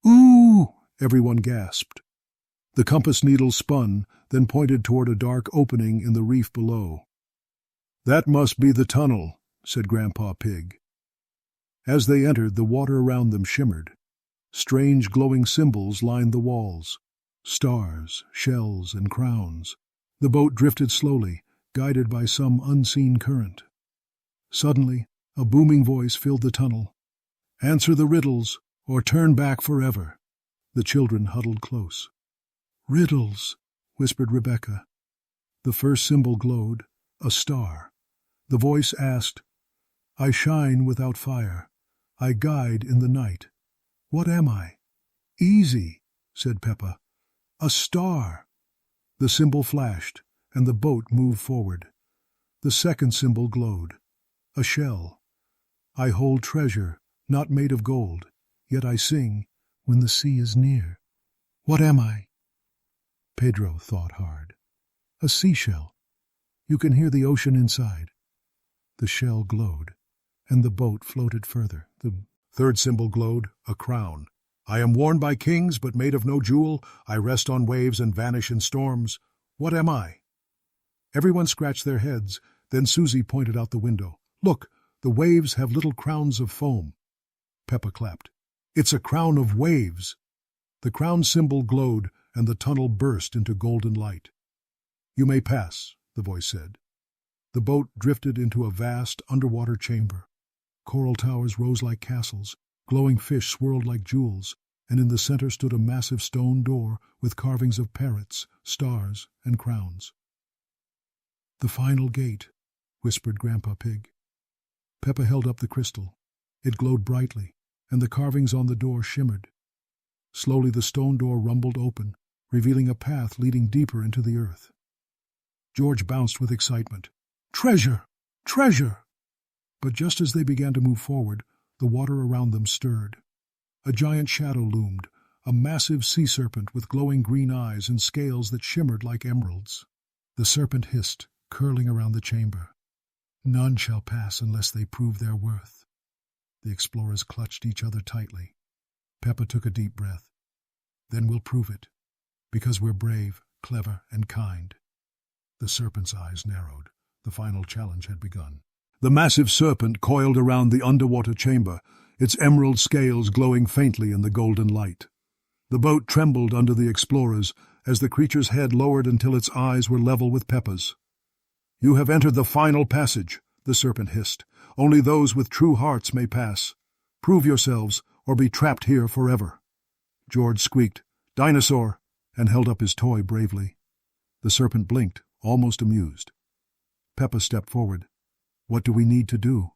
"Ooh!" everyone gasped. The compass needle spun, then pointed toward a dark opening in the reef below. "That must be the tunnel," said Grandpa Pig. As they entered, the water around them shimmered. Strange glowing symbols lined the walls. Stars, shells, and crowns. The boat drifted slowly, guided by some unseen current. Suddenly, a booming voice filled the tunnel. "Answer the riddles, or turn back forever." The children huddled close. "Riddles," whispered Rebecca. The first symbol glowed, a star. The voice asked, "I shine without fire. I guide in the night. What am I?" "Easy," said Peppa. "A star." The symbol flashed, and the boat moved forward. The second symbol glowed, a shell. "I hold treasure, not made of gold, yet I sing when the sea is near. What am I?" Pedro thought hard. "A seashell. You can hear the ocean inside." The shell glowed, and the boat floated further. The third symbol glowed, a crown. "I am worn by kings, but made of no jewel. I rest on waves and vanish in storms. What am I?" Everyone scratched their heads. Then Susie pointed out the window. "Look, the waves have little crowns of foam." Peppa clapped. "It's a crown of waves." The crown symbol glowed, and the tunnel burst into golden light. "You may pass," the voice said. The boat drifted into a vast underwater chamber. Coral towers rose like castles, glowing fish swirled like jewels, and in the center stood a massive stone door with carvings of parrots, stars, and crowns. "The final gate," whispered Grandpa Pig. Peppa held up the crystal. It glowed brightly, and the carvings on the door shimmered. Slowly the stone door rumbled open, revealing a path leading deeper into the earth. George bounced with excitement. "Treasure! Treasure!" But just as they began to move forward, the water around them stirred. A giant shadow loomed, a massive sea serpent with glowing green eyes and scales that shimmered like emeralds. The serpent hissed, curling around the chamber. "None shall pass unless they prove their worth." The explorers clutched each other tightly. Peppa took a deep breath. "Then we'll prove it, because we're brave, clever, and kind." The serpent's eyes narrowed. The final challenge had begun. The massive serpent coiled around the underwater chamber, its emerald scales glowing faintly in the golden light. The boat trembled under the explorers as the creature's head lowered until its eyes were level with Peppa's. "You have entered the final passage," the serpent hissed. "Only those with true hearts may pass. Prove yourselves, or be trapped here forever." George squeaked, "Dinosaur," and held up his toy bravely. The serpent blinked, almost amused. Peppa stepped forward. "What do we need to do?"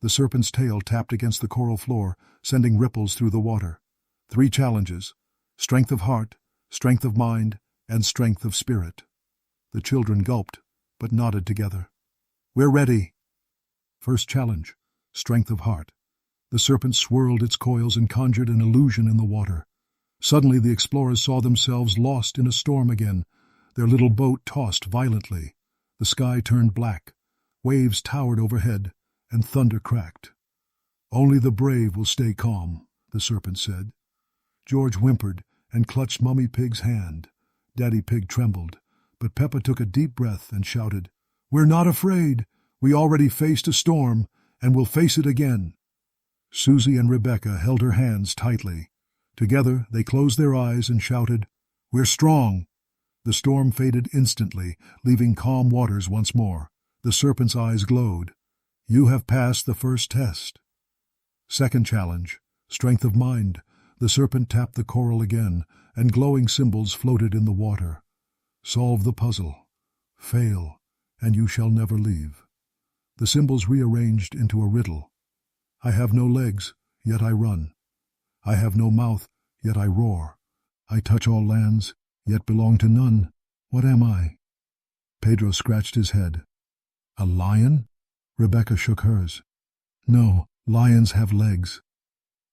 The serpent's tail tapped against the coral floor, sending ripples through the water. 3 challenges: strength of heart, strength of mind, and strength of spirit. The children gulped, but nodded together. "We're ready." First challenge: strength of heart. The serpent swirled its coils and conjured an illusion in the water. Suddenly the explorers saw themselves lost in a storm again. Their little boat tossed violently. The sky turned black. Waves towered overhead, and thunder cracked. "Only the brave will stay calm," the serpent said. George whimpered and clutched Mummy Pig's hand. Daddy Pig trembled, but Peppa took a deep breath and shouted, "We're not afraid. We already faced a storm, and we'll face it again." Susie and Rebecca held her hands tightly. Together they closed their eyes and shouted, "We're strong." The storm faded instantly, leaving calm waters once more. The serpent's eyes glowed. "You have passed the first test." Second challenge: strength of mind. The serpent tapped the coral again, and glowing symbols floated in the water. "Solve the puzzle. Fail, and you shall never leave." The symbols rearranged into a riddle. "I have no legs, yet I run. I have no mouth, yet I roar. I touch all lands, yet belong to none. What am I?" Pedro scratched his head. "A lion?" Rebecca shook hers. "No, lions have legs."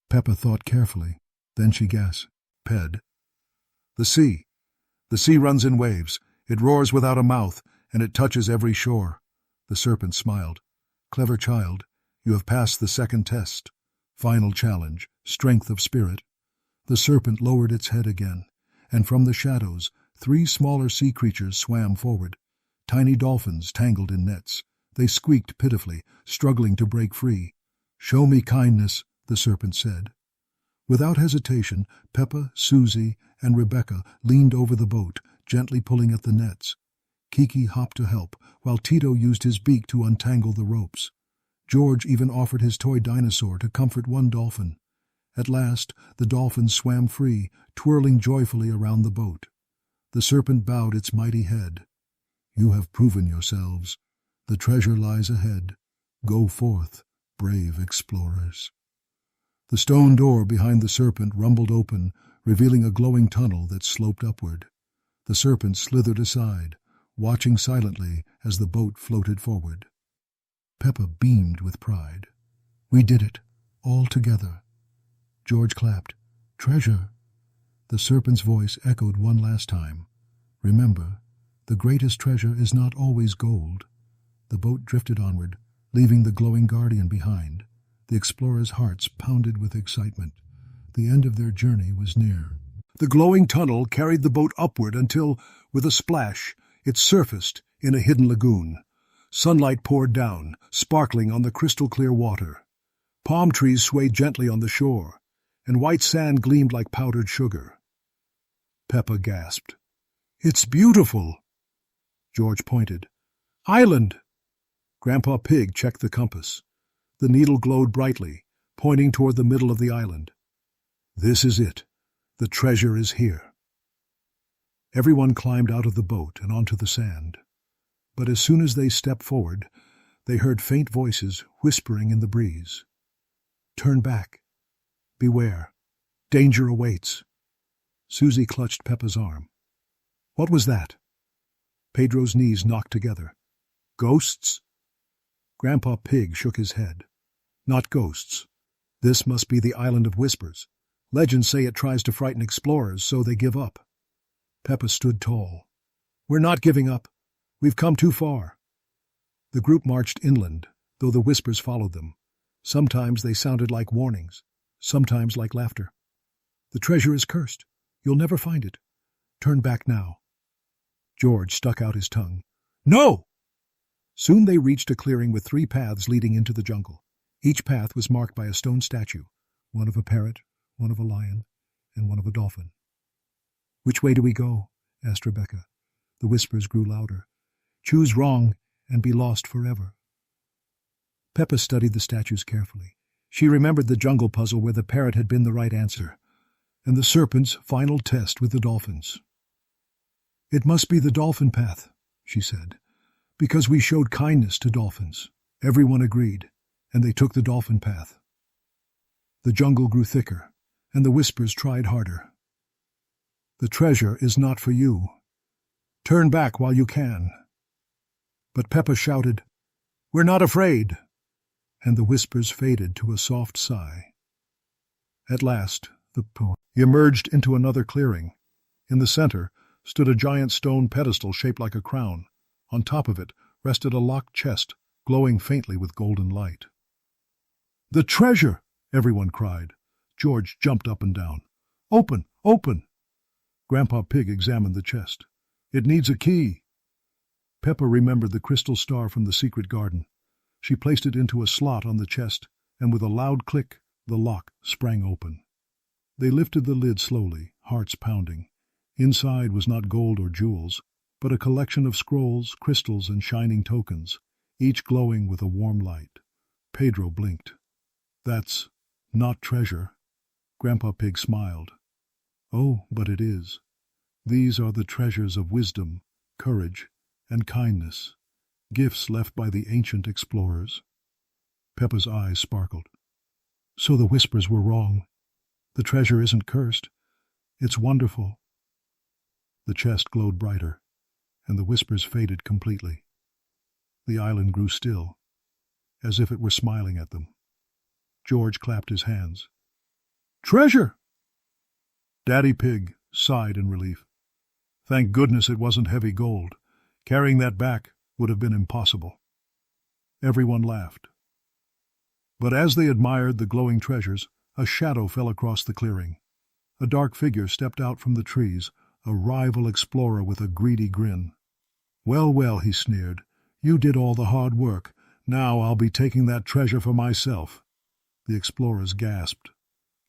Peppa thought carefully. Then she gasped, "Ped." "The sea. The sea runs in waves. It roars without a mouth, and it touches every shore." The serpent smiled. Clever child, you have passed the second test. Final challenge, strength of spirit. The serpent lowered its head again, and from the shadows, 3 smaller sea creatures swam forward. Tiny dolphins tangled in nets. They squeaked pitifully, struggling to break free. "Show me kindness," the serpent said. Without hesitation, Peppa, Susie, and Rebecca leaned over the boat, gently pulling at the nets. Kiki hopped to help, while Tito used his beak to untangle the ropes. George even offered his toy dinosaur to comfort one dolphin. At last, the dolphin swam free, twirling joyfully around the boat. The serpent bowed its mighty head. "You have proven yourselves. The treasure lies ahead. Go forth, brave explorers." The stone door behind the serpent rumbled open, revealing a glowing tunnel that sloped upward. The serpent slithered aside, watching silently as the boat floated forward. Peppa beamed with pride. "We did it, all together." George clapped. "Treasure." The serpent's voice echoed one last time. "Remember, the greatest treasure is not always gold." The boat drifted onward, leaving the glowing guardian behind. The explorers' hearts pounded with excitement. The end of their journey was near. The glowing tunnel carried the boat upward until, with a splash, it surfaced in a hidden lagoon. Sunlight poured down, sparkling on the crystal-clear water. Palm trees swayed gently on the shore, and white sand gleamed like powdered sugar. Peppa gasped. "It's beautiful!" George pointed. "Island!" Grandpa Pig checked the compass. The needle glowed brightly, pointing toward the middle of the island. "This is it. The treasure is here." Everyone climbed out of the boat and onto the sand. But as soon as they stepped forward, they heard faint voices whispering in the breeze. "Turn back. Beware. Danger awaits." Susie clutched Peppa's arm. "What was that?" Pedro's knees knocked together. "Ghosts?" Grandpa Pig shook his head. "Not ghosts. This must be the Island of Whispers. Legends say it tries to frighten explorers, so they give up." Peppa stood tall. "We're not giving up. We've come too far." The group marched inland, though the whispers followed them. Sometimes they sounded like warnings, sometimes like laughter. "The treasure is cursed. You'll never find it. Turn back now." George stuck out his tongue. "No!" Soon they reached a clearing with 3 paths leading into the jungle. Each path was marked by a stone statue, one of a parrot, one of a lion, and one of a dolphin. "Which way do we go?" asked Rebecca. The whispers grew louder. "Choose wrong and be lost forever." Peppa studied the statues carefully. She remembered the jungle puzzle where the parrot had been the right answer, and the serpent's final test with the dolphins. "It must be the dolphin path," she said, "because we showed kindness to dolphins." Everyone agreed, and they took the dolphin path. The jungle grew thicker, and the whispers tried harder. "The treasure is not for you. Turn back while you can." But Peppa shouted, "We're not afraid," and the whispers faded to a soft sigh. At last, the poem emerged into another clearing. In the center stood a giant stone pedestal shaped like a crown. On top of it rested a locked chest, glowing faintly with golden light. "The treasure!" everyone cried. George jumped up and down. "Open! Open!" Grandpa Pig examined the chest. "It needs a key." Peppa remembered the crystal star from the secret garden. She placed it into a slot on the chest, and with a loud click, the lock sprang open. They lifted the lid slowly, hearts pounding. Inside was not gold or jewels, but a collection of scrolls, crystals, and shining tokens, each glowing with a warm light. Pedro blinked. "That's not treasure." Grandpa Pig smiled. "Oh, but it is. These are the treasures of wisdom, courage, and kindness, gifts left by the ancient explorers." Peppa's eyes sparkled. "So the whispers were wrong. The treasure isn't cursed. It's wonderful." The chest glowed brighter, and the whispers faded completely. The island grew still, as if it were smiling at them. George clapped his hands. "Treasure!" Daddy Pig sighed in relief. Thank goodness it wasn't heavy gold. Carrying that back would have been impossible. Everyone laughed. But as they admired the glowing treasures, a shadow fell across the clearing. A dark figure stepped out from the trees, a rival explorer with a greedy grin. "Well, well," he sneered, "you did all the hard work. Now I'll be taking that treasure for myself." The explorers gasped.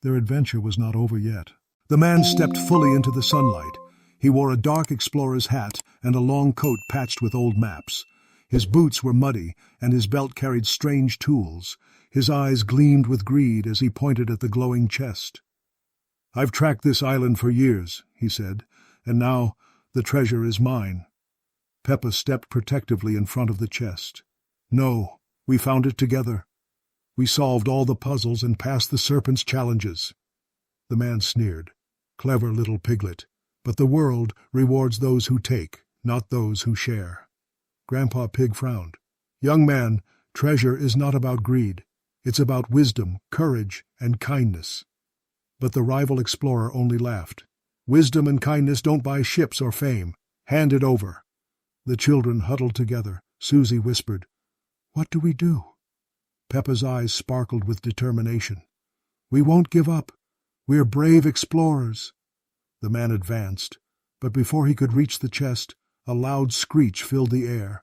Their adventure was not over yet. The man stepped fully into the sunlight. He wore a dark explorer's hat and a long coat patched with old maps. His boots were muddy, and his belt carried strange tools. His eyes gleamed with greed as he pointed at the glowing chest. "I've tracked this island for years," he said, "and now the treasure is mine." Peppa stepped protectively in front of the chest. "No, we found it together. We solved all the puzzles and passed the serpent's challenges." The man sneered. "Clever little piglet. But the world rewards those who take, not those who share." Grandpa Pig frowned. "Young man, treasure is not about greed. It's about wisdom, courage, and kindness." But the rival explorer only laughed. "Wisdom and kindness don't buy ships or fame. Hand it over." The children huddled together. Susie whispered, "What do we do?" Peppa's eyes sparkled with determination. "We won't give up. We're brave explorers." The man advanced, but before he could reach the chest, a loud screech filled the air.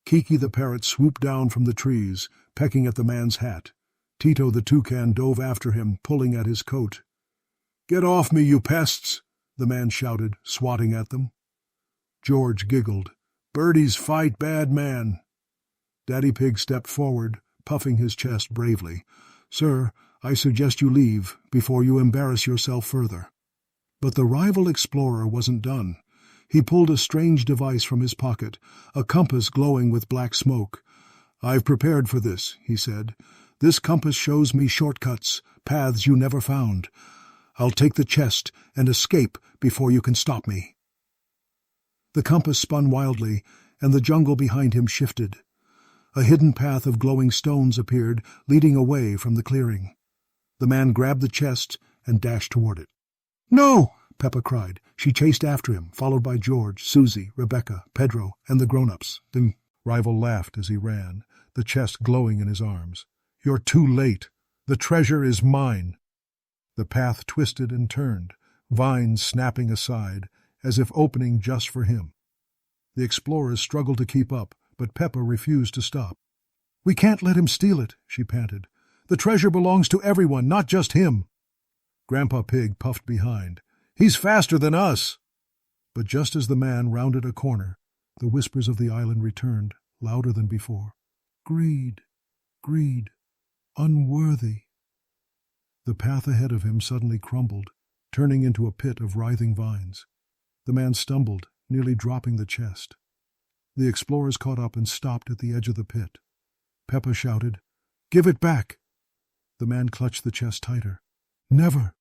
Kiki the parrot swooped down from the trees, pecking at the man's hat. Tito the toucan dove after him, pulling at his coat. "Get off me, you pests!" the man shouted, swatting at them. George giggled. "Birdies fight bad man." Daddy Pig stepped forward, puffing his chest bravely. "Sir, I suggest you leave before you embarrass yourself further." But the rival explorer wasn't done. He pulled a strange device from his pocket, a compass glowing with black smoke. "I've prepared for this," he said. "This compass shows me shortcuts, paths you never found. I'll take the chest and escape before you can stop me." The compass spun wildly, and the jungle behind him shifted. A hidden path of glowing stones appeared, leading away from the clearing. The man grabbed the chest and dashed toward it. "No!" Peppa cried. She chased after him, followed by George, Susie, Rebecca, Pedro, and the grown-ups. The rival laughed as he ran, the chest glowing in his arms. "You're too late. The treasure is mine." The path twisted and turned, vines snapping aside, as if opening just for him. The explorers struggled to keep up, but Peppa refused to stop. "We can't let him steal it," she panted. "The treasure belongs to everyone, not just him." Grandpa Pig puffed behind. "He's faster than us!" But just as the man rounded a corner, the whispers of the island returned, louder than before. "Greed, greed, unworthy." The path ahead of him suddenly crumbled, turning into a pit of writhing vines. The man stumbled, nearly dropping the chest. The explorers caught up and stopped at the edge of the pit. Peppa shouted, "Give it back!" The man clutched the chest tighter. "Never!"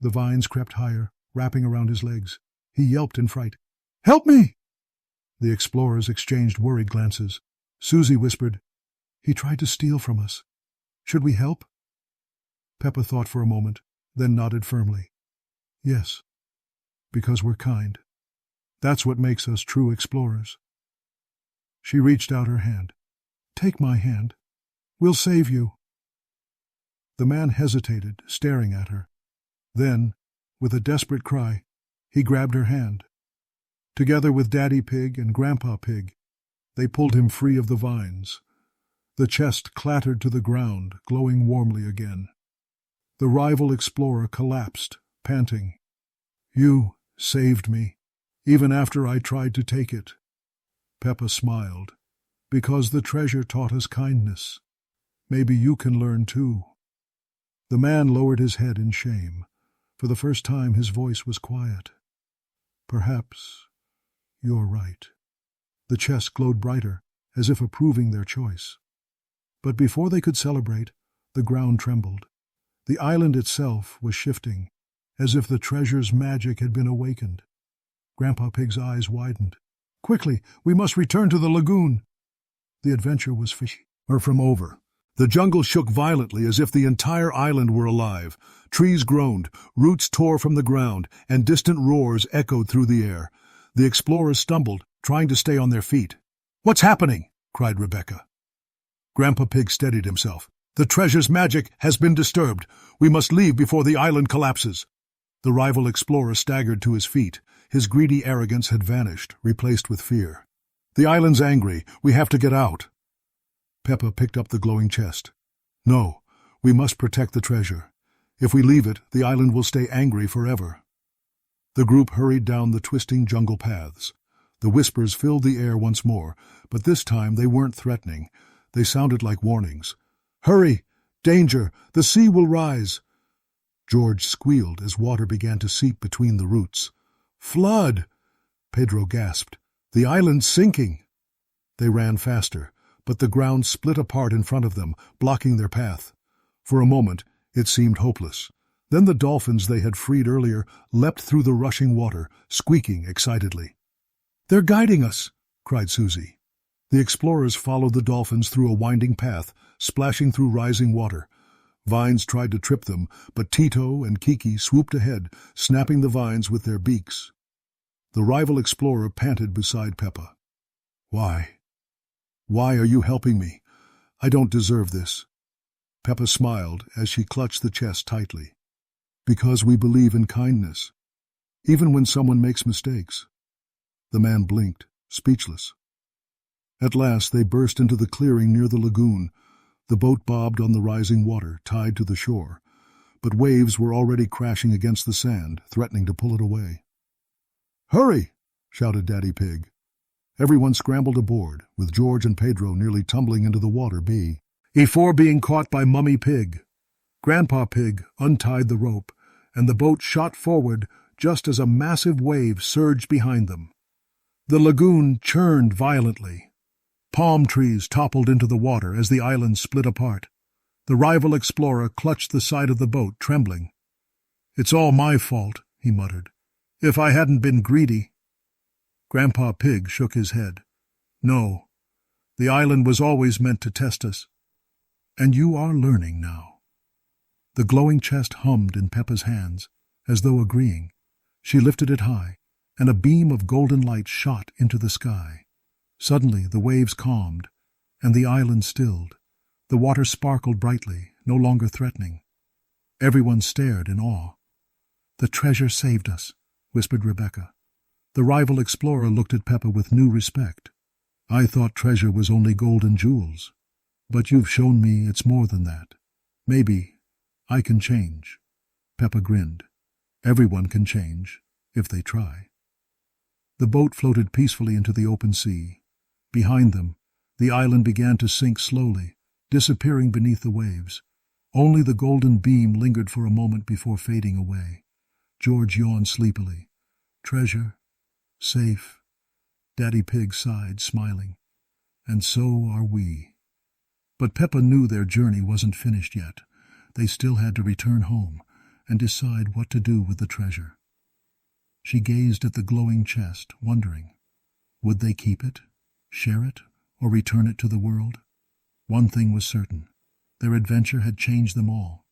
The vines crept higher, wrapping around his legs. He yelped in fright. "Help me!" The explorers exchanged worried glances. Susie whispered, "He tried to steal from us. Should we help?" Peppa thought for a moment, then nodded firmly. "Yes, because we're kind. That's what makes us true explorers." She reached out her hand. "Take my hand. We'll save you." The man hesitated, staring at her. Then, with a desperate cry, he grabbed her hand. Together with Daddy Pig and Grandpa Pig, they pulled him free of the vines. The chest clattered to the ground, glowing warmly again. The rival explorer collapsed, panting. "You saved me, even after I tried to take it." Peppa smiled. "Because the treasure taught us kindness. Maybe you can learn too." The man lowered his head in shame. For the first time his voice was quiet. "Perhaps you're right." The chest glowed brighter, as if approving their choice. But before they could celebrate, the ground trembled. The island itself was shifting, as if the treasure's magic had been awakened. Grandpa Pig's eyes widened. "Quickly, we must return to the lagoon." The adventure was far from over. The jungle shook violently as if the entire island were alive. Trees groaned, roots tore from the ground, and distant roars echoed through the air. The explorers stumbled, trying to stay on their feet. "What's happening?" cried Rebecca. Grandpa Pig steadied himself. "The treasure's magic has been disturbed. We must leave before the island collapses." The rival explorer staggered to his feet. His greedy arrogance had vanished, replaced with fear. "The island's angry. We have to get out." Peppa picked up the glowing chest. "No, we must protect the treasure. If we leave it, the island will stay angry forever." The group hurried down the twisting jungle paths. The whispers filled the air once more, but this time they weren't threatening. They sounded like warnings. "Hurry! Danger! The sea will rise!" George squealed as water began to seep between the roots. "Flood!" Pedro gasped. "The island's sinking!" They ran faster, but the ground split apart in front of them, blocking their path. For a moment, it seemed hopeless. Then the dolphins they had freed earlier leapt through the rushing water, squeaking excitedly. "They're guiding us!" cried Susie. The explorers followed the dolphins through a winding path, splashing through rising water. Vines tried to trip them, but Tito and Kiki swooped ahead, snapping the vines with their beaks. The rival explorer panted beside Peppa. "Why? Why are you helping me? I don't deserve this." Peppa smiled as she clutched the chest tightly. "Because we believe in kindness, even when someone makes mistakes." The man blinked, speechless. At last they burst into the clearing near the lagoon. The boat bobbed on the rising water, tied to the shore, but waves were already crashing against the sand, threatening to pull it away. "Hurry!" shouted Daddy Pig. Everyone scrambled aboard, with George and Pedro nearly tumbling into the water before being caught by Mummy Pig. Grandpa Pig untied the rope, and the boat shot forward just as a massive wave surged behind them. The lagoon churned violently. Palm trees toppled into the water as the island split apart. The rival explorer clutched the side of the boat, trembling. "It's all my fault," he muttered. "If I hadn't been greedy." Grandpa Pig shook his head. "No, the island was always meant to test us. And you are learning now." The glowing chest hummed in Peppa's hands, as though agreeing. She lifted it high, and a beam of golden light shot into the sky. Suddenly the waves calmed, and the island stilled. The water sparkled brightly, no longer threatening. Everyone stared in awe. "The treasure saved us," whispered Rebecca. The rival explorer looked at Peppa with new respect. "I thought treasure was only gold and jewels, but you've shown me it's more than that. Maybe I can change." Peppa grinned. Everyone can change, if they try. The boat floated peacefully into the open sea. Behind them, the island began to sink slowly, disappearing beneath the waves. Only the golden beam lingered for a moment before fading away. George yawned sleepily. "Treasure, safe." Daddy Pig sighed, smiling. "And so are we." But Peppa knew their journey wasn't finished yet. They still had to return home and decide what to do with the treasure. She gazed at the glowing chest, wondering, would they keep it, share it, or return it to the world? One thing was certain. Their adventure had changed them all,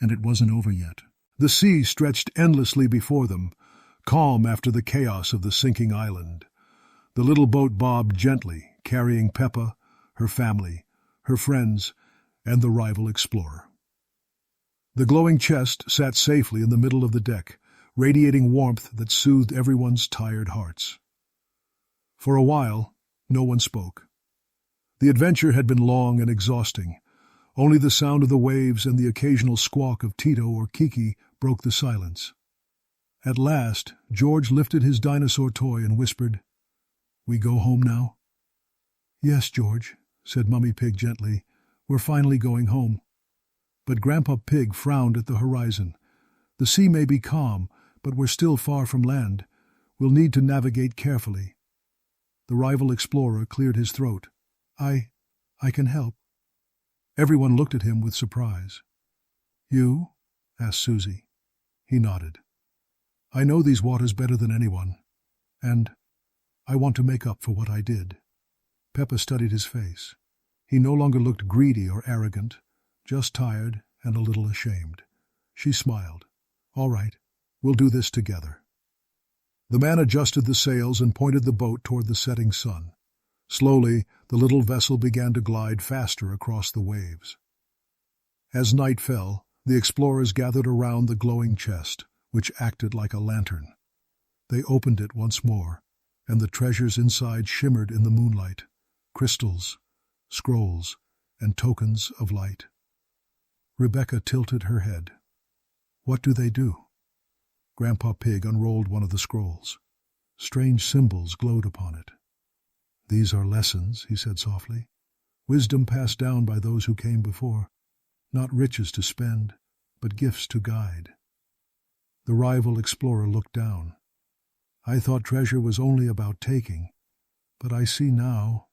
and it wasn't over yet. The sea stretched endlessly before them, calm after the chaos of the sinking island. The little boat bobbed gently, carrying Peppa, her family, her friends, and the rival explorer. The glowing chest sat safely in the middle of the deck, radiating warmth that soothed everyone's tired hearts. For a while, no one spoke. The adventure had been long and exhausting. Only the sound of the waves and the occasional squawk of Tito or Kiki broke the silence. At last, George lifted his dinosaur toy and whispered, "We go home now?" "Yes, George," said Mummy Pig gently. "We're finally going home." But Grandpa Pig frowned at the horizon. "The sea may be calm, but we're still far from land. We'll need to navigate carefully." The rival explorer cleared his throat. I can help." Everyone looked at him with surprise. "You?" asked Susie. He nodded. "I know these waters better than anyone, and I want to make up for what I did." Peppa studied his face. He no longer looked greedy or arrogant, just tired and a little ashamed. She smiled. "All right, we'll do this together." The man adjusted the sails and pointed the boat toward the setting sun. Slowly, The little vessel began to glide faster across the waves. As night fell, the explorers gathered around the glowing chest, which acted like a lantern. They opened it once more, and the treasures inside shimmered in the moonlight, crystals, scrolls, and tokens of light. Rebecca tilted her head. What do they do? Grandpa Pig unrolled one of the scrolls. Strange symbols glowed upon it. These are lessons, he said softly. Wisdom passed down by those who came before. Not riches to spend, but gifts to guide. The rival explorer looked down. I thought treasure was only about taking, but I see now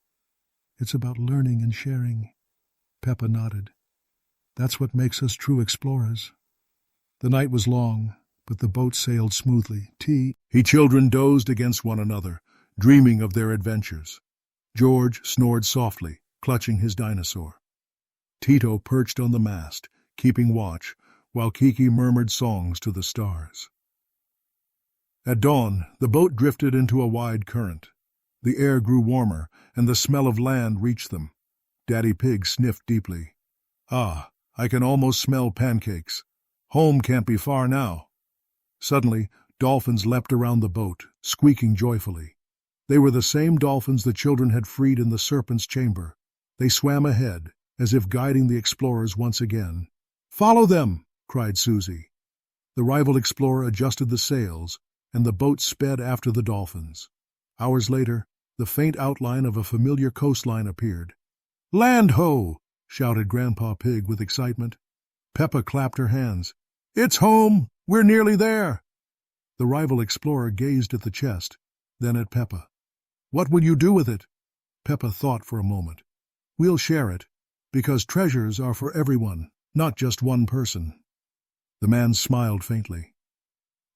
it's about learning and sharing. Peppa nodded. That's what makes us true explorers. The night was long, but the boat sailed smoothly. Children dozed against one another, dreaming of their adventures. George snored softly, clutching his dinosaur. Tito perched on the mast, keeping watch, while Kiki murmured songs to the stars. At dawn, the boat drifted into a wide current. The air grew warmer, and the smell of land reached them. Daddy Pig sniffed deeply. Ah, I can almost smell pancakes. Home can't be far now. Suddenly, dolphins leapt around the boat, squeaking joyfully. They were the same dolphins the children had freed in the serpent's chamber. They swam ahead, as if guiding the explorers once again. "Follow them!" cried Susie. The rival explorer adjusted the sails, and the boat sped after the dolphins. Hours later, the faint outline of a familiar coastline appeared. "Land ho!" shouted Grandpa Pig with excitement. Peppa clapped her hands. "It's home! We're nearly there!" The rival explorer gazed at the chest, then at Peppa. "What will you do with it?" Peppa thought for a moment. "We'll share it, because treasures are for everyone, not just one person." The man smiled faintly.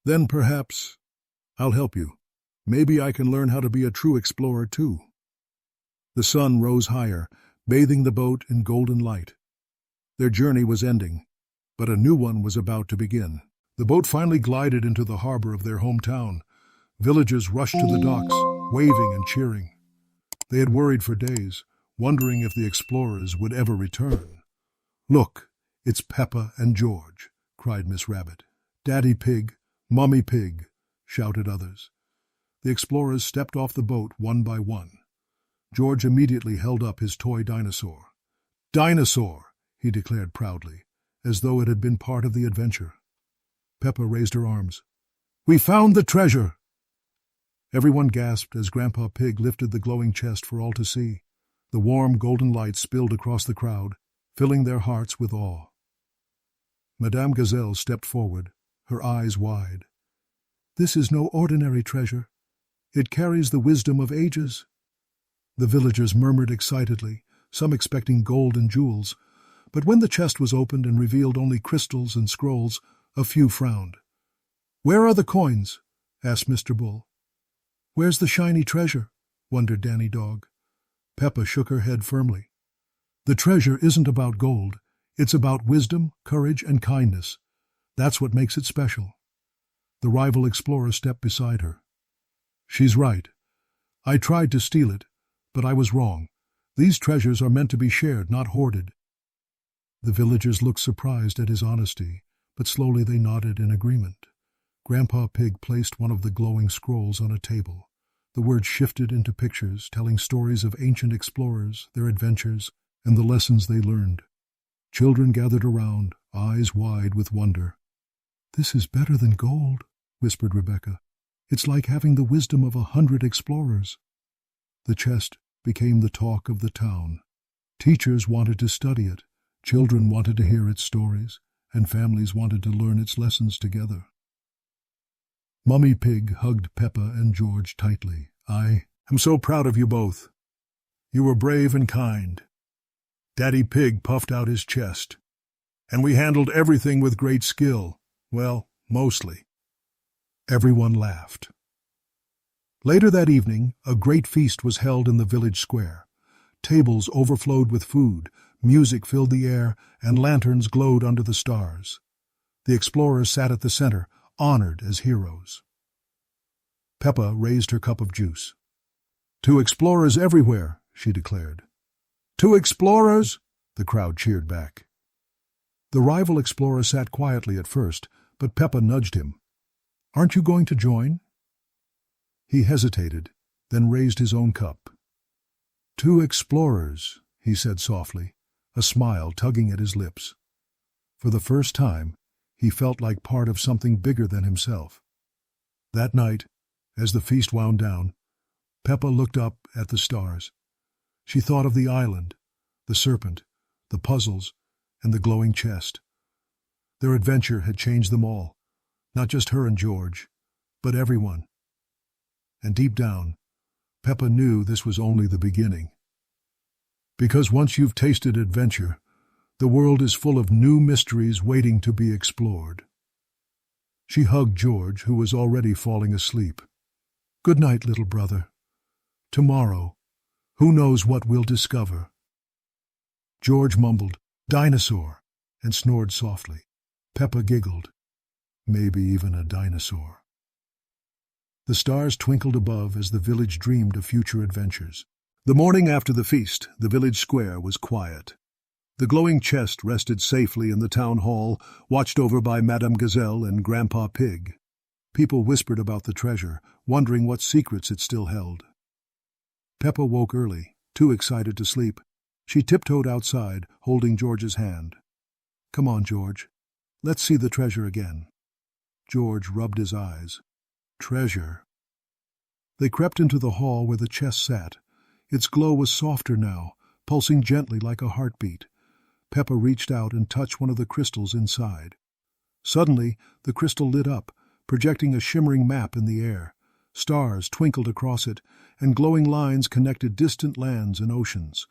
"Then perhaps I'll help you. Maybe I can learn how to be a true explorer too." The sun rose higher, bathing the boat in golden light. Their journey was ending, but a new one was about to begin. The boat finally glided into the harbor of their hometown. Villagers rushed to the docks, waving and cheering. They had worried for days, wondering if the explorers would ever return. "Look, it's Peppa and George," cried Miss Rabbit. "Daddy Pig, Mummy Pig," shouted others. The explorers stepped off the boat one by one. George immediately held up his toy dinosaur. "Dinosaur!" he declared proudly, as though it had been part of the adventure. Peppa raised her arms. "We found the treasure!" Everyone gasped as Grandpa Pig lifted the glowing chest for all to see. The warm golden light spilled across the crowd, filling their hearts with awe. Madame Gazelle stepped forward, her eyes wide. "This is no ordinary treasure. It carries the wisdom of ages." The villagers murmured excitedly, some expecting gold and jewels, but when the chest was opened and revealed only crystals and scrolls, a few frowned. "Where are the coins?" asked Mr. Bull. "Where's the shiny treasure?" wondered Danny Dog. Peppa shook her head firmly. "The treasure isn't about gold. It's about wisdom, courage, and kindness. That's what makes it special." The rival explorer stepped beside her. "She's right. I tried to steal it, but I was wrong. These treasures are meant to be shared, not hoarded." The villagers looked surprised at his honesty, but slowly they nodded in agreement. Grandpa Pig placed one of the glowing scrolls on a table. The words shifted into pictures, telling stories of ancient explorers, their adventures, and the lessons they learned. Children gathered around, eyes wide with wonder. "This is better than gold," whispered Rebecca. "It's like having the wisdom of 100 explorers." The chest became the talk of the town. Teachers wanted to study it, children wanted to hear its stories, and families wanted to learn its lessons together. Mummy Pig hugged Peppa and George tightly. "I am so proud of you both. You were brave and kind." Daddy Pig puffed out his chest. "And we handled everything with great skill. Well, mostly." Everyone laughed. Later that evening, a great feast was held in the village square. Tables overflowed with food, music filled the air, and lanterns glowed under the stars. The explorers sat at the center, honored as heroes. Peppa raised her cup of juice. "To explorers everywhere," she declared. "Two explorers!" the crowd cheered back. The rival explorer sat quietly at first, but Peppa nudged him. "Aren't you going to join?" He hesitated, then raised his own cup. "Two explorers," he said softly, a smile tugging at his lips. For the first time, he felt like part of something bigger than himself. That night, as the feast wound down, Peppa looked up at the stars. She thought of the island, the serpent, the puzzles, and the glowing chest. Their adventure had changed them all, not just her and George, but everyone. And deep down, Peppa knew this was only the beginning. Because once you've tasted adventure, the world is full of new mysteries waiting to be explored. She hugged George, who was already falling asleep. "Good night, little brother. Tomorrow, who knows what we'll discover?" George mumbled, "Dinosaur," and snored softly. Peppa giggled. Maybe even a dinosaur. The stars twinkled above as the village dreamed of future adventures. The morning after the feast, the village square was quiet. The glowing chest rested safely in the town hall, watched over by Madame Gazelle and Grandpa Pig. People whispered about the treasure, wondering what secrets it still held. Peppa woke early, too excited to sleep. She tiptoed outside, holding George's hand. "Come on, George. Let's see the treasure again." George rubbed his eyes. Treasure. They crept into the hall where the chest sat. Its glow was softer now, pulsing gently like a heartbeat. Peppa reached out and touched one of the crystals inside. Suddenly, the crystal lit up, projecting a shimmering map in the air. Stars twinkled across it, and glowing lines connected distant lands and oceans.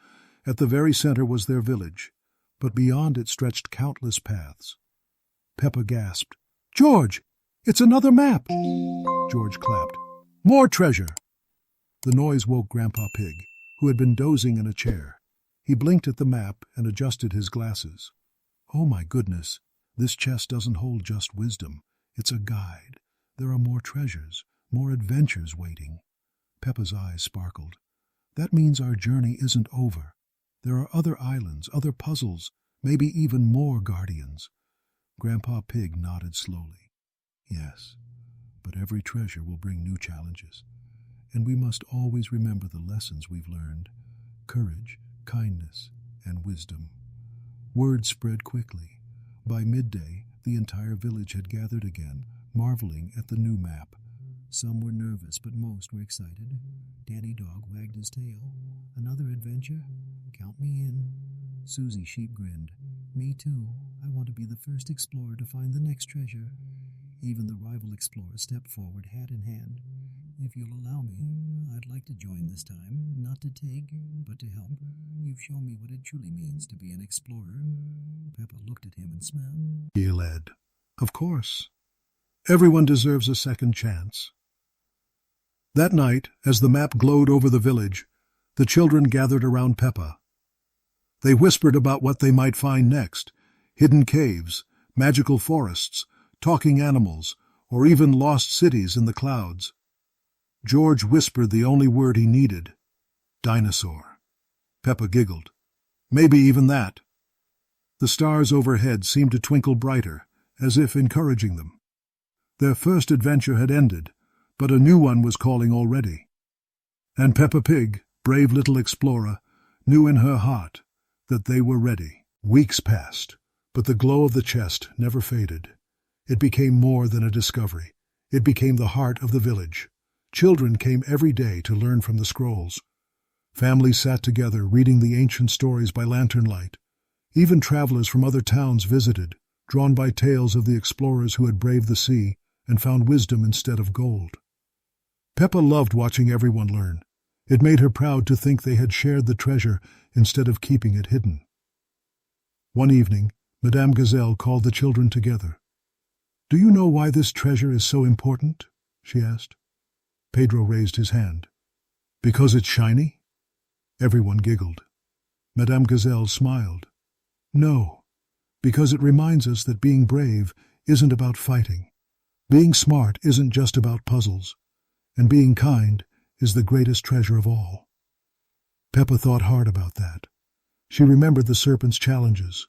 At the very center was their village, but beyond it stretched countless paths. Peppa gasped. "George! It's another map!" George clapped. "More treasure!" The noise woke Grandpa Pig, who had been dozing in a chair. He blinked at the map and adjusted his glasses. "Oh my goodness, this chest doesn't hold just wisdom. It's a guide. There are more treasures, more adventures waiting." Peppa's eyes sparkled. "That means our journey isn't over. There are other islands, other puzzles, maybe even more guardians." Grandpa Pig nodded slowly. "Yes, but every treasure will bring new challenges. And we must always remember the lessons we've learned: courage, kindness, and wisdom." Word spread quickly. By midday, the entire village had gathered again, marveling at the new map. Some were nervous, but most were excited. Danny Dog wagged his tail. "Another adventure? Count me in." Susie Sheep grinned. "Me too. I want to be the first explorer to find the next treasure." Even the rival explorers stepped forward, hat in hand. "If you'll allow me, I'd like to join this time, not to take, but to help. You've shown me what it truly means to be an explorer." Peppa looked at him and smiled. He led. "Of course. Everyone deserves a second chance." That night, as the map glowed over the village, the children gathered around Peppa. They whispered about what they might find next: hidden caves, magical forests, talking animals, or even lost cities in the clouds. George whispered the only word he needed: dinosaur. Peppa giggled. Maybe even that. The stars overhead seemed to twinkle brighter, as if encouraging them. Their first adventure had ended, but a new one was calling already. And Peppa Pig, brave little explorer, knew in her heart that they were ready. Weeks passed, but the glow of the chest never faded. It became more than a discovery. It became the heart of the village. Children came every day to learn from the scrolls. Families sat together reading the ancient stories by lantern light. Even travelers from other towns visited, drawn by tales of the explorers who had braved the sea and found wisdom instead of gold. Peppa loved watching everyone learn. It made her proud to think they had shared the treasure instead of keeping it hidden. One evening, Madame Gazelle called the children together. "Do you know why this treasure is so important?" she asked. Pedro raised his hand. "Because it's shiny?" Everyone giggled. Madame Gazelle smiled. "No, because it reminds us that being brave isn't about fighting. Being smart isn't just about puzzles. And being kind is the greatest treasure of all." Peppa thought hard about that. She remembered the serpent's challenges,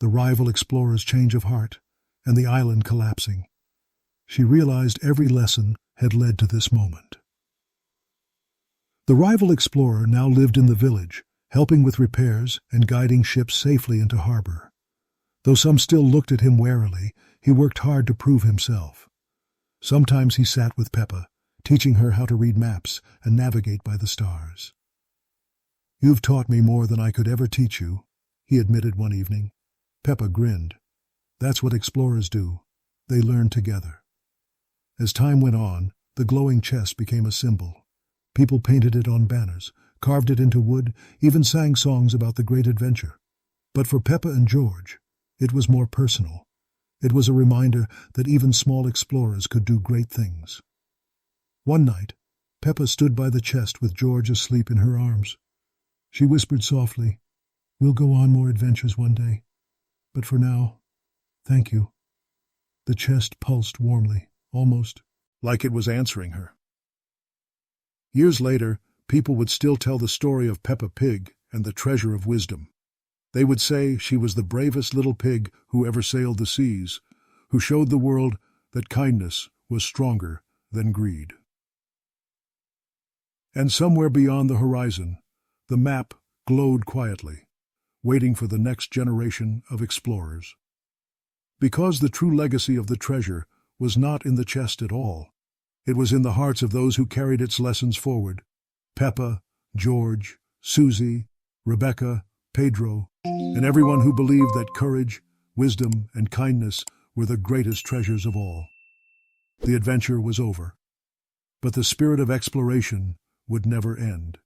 the rival explorer's change of heart, and the island collapsing. She realized every lesson had led to this moment. The rival explorer now lived in the village, helping with repairs and guiding ships safely into harbor. Though some still looked at him warily, he worked hard to prove himself. Sometimes he sat with Peppa, teaching her how to read maps and navigate by the stars. "You've taught me more than I could ever teach you," he admitted one evening. Peppa grinned. That's what explorers do. They learn together. As time went on, the glowing chest became a symbol. People painted it on banners, carved it into wood, even sang songs about the great adventure. But for Peppa and George, it was more personal. It was a reminder that even small explorers could do great things. One night, Peppa stood by the chest with George asleep in her arms. She whispered softly, "We'll go on more adventures one day. But for now, thank you." The chest pulsed warmly, almost like it was answering her. Years later, people would still tell the story of Peppa Pig and the treasure of wisdom. They would say she was the bravest little pig who ever sailed the seas, who showed the world that kindness was stronger than greed. And somewhere beyond the horizon, the map glowed quietly, waiting for the next generation of explorers. Because the true legacy of the treasure was not in the chest at all. It was in the hearts of those who carried its lessons forward. Peppa, George, Susie, Rebecca, Pedro, and everyone who believed that courage, wisdom, and kindness were the greatest treasures of all. The adventure was over, but the spirit of exploration would never end.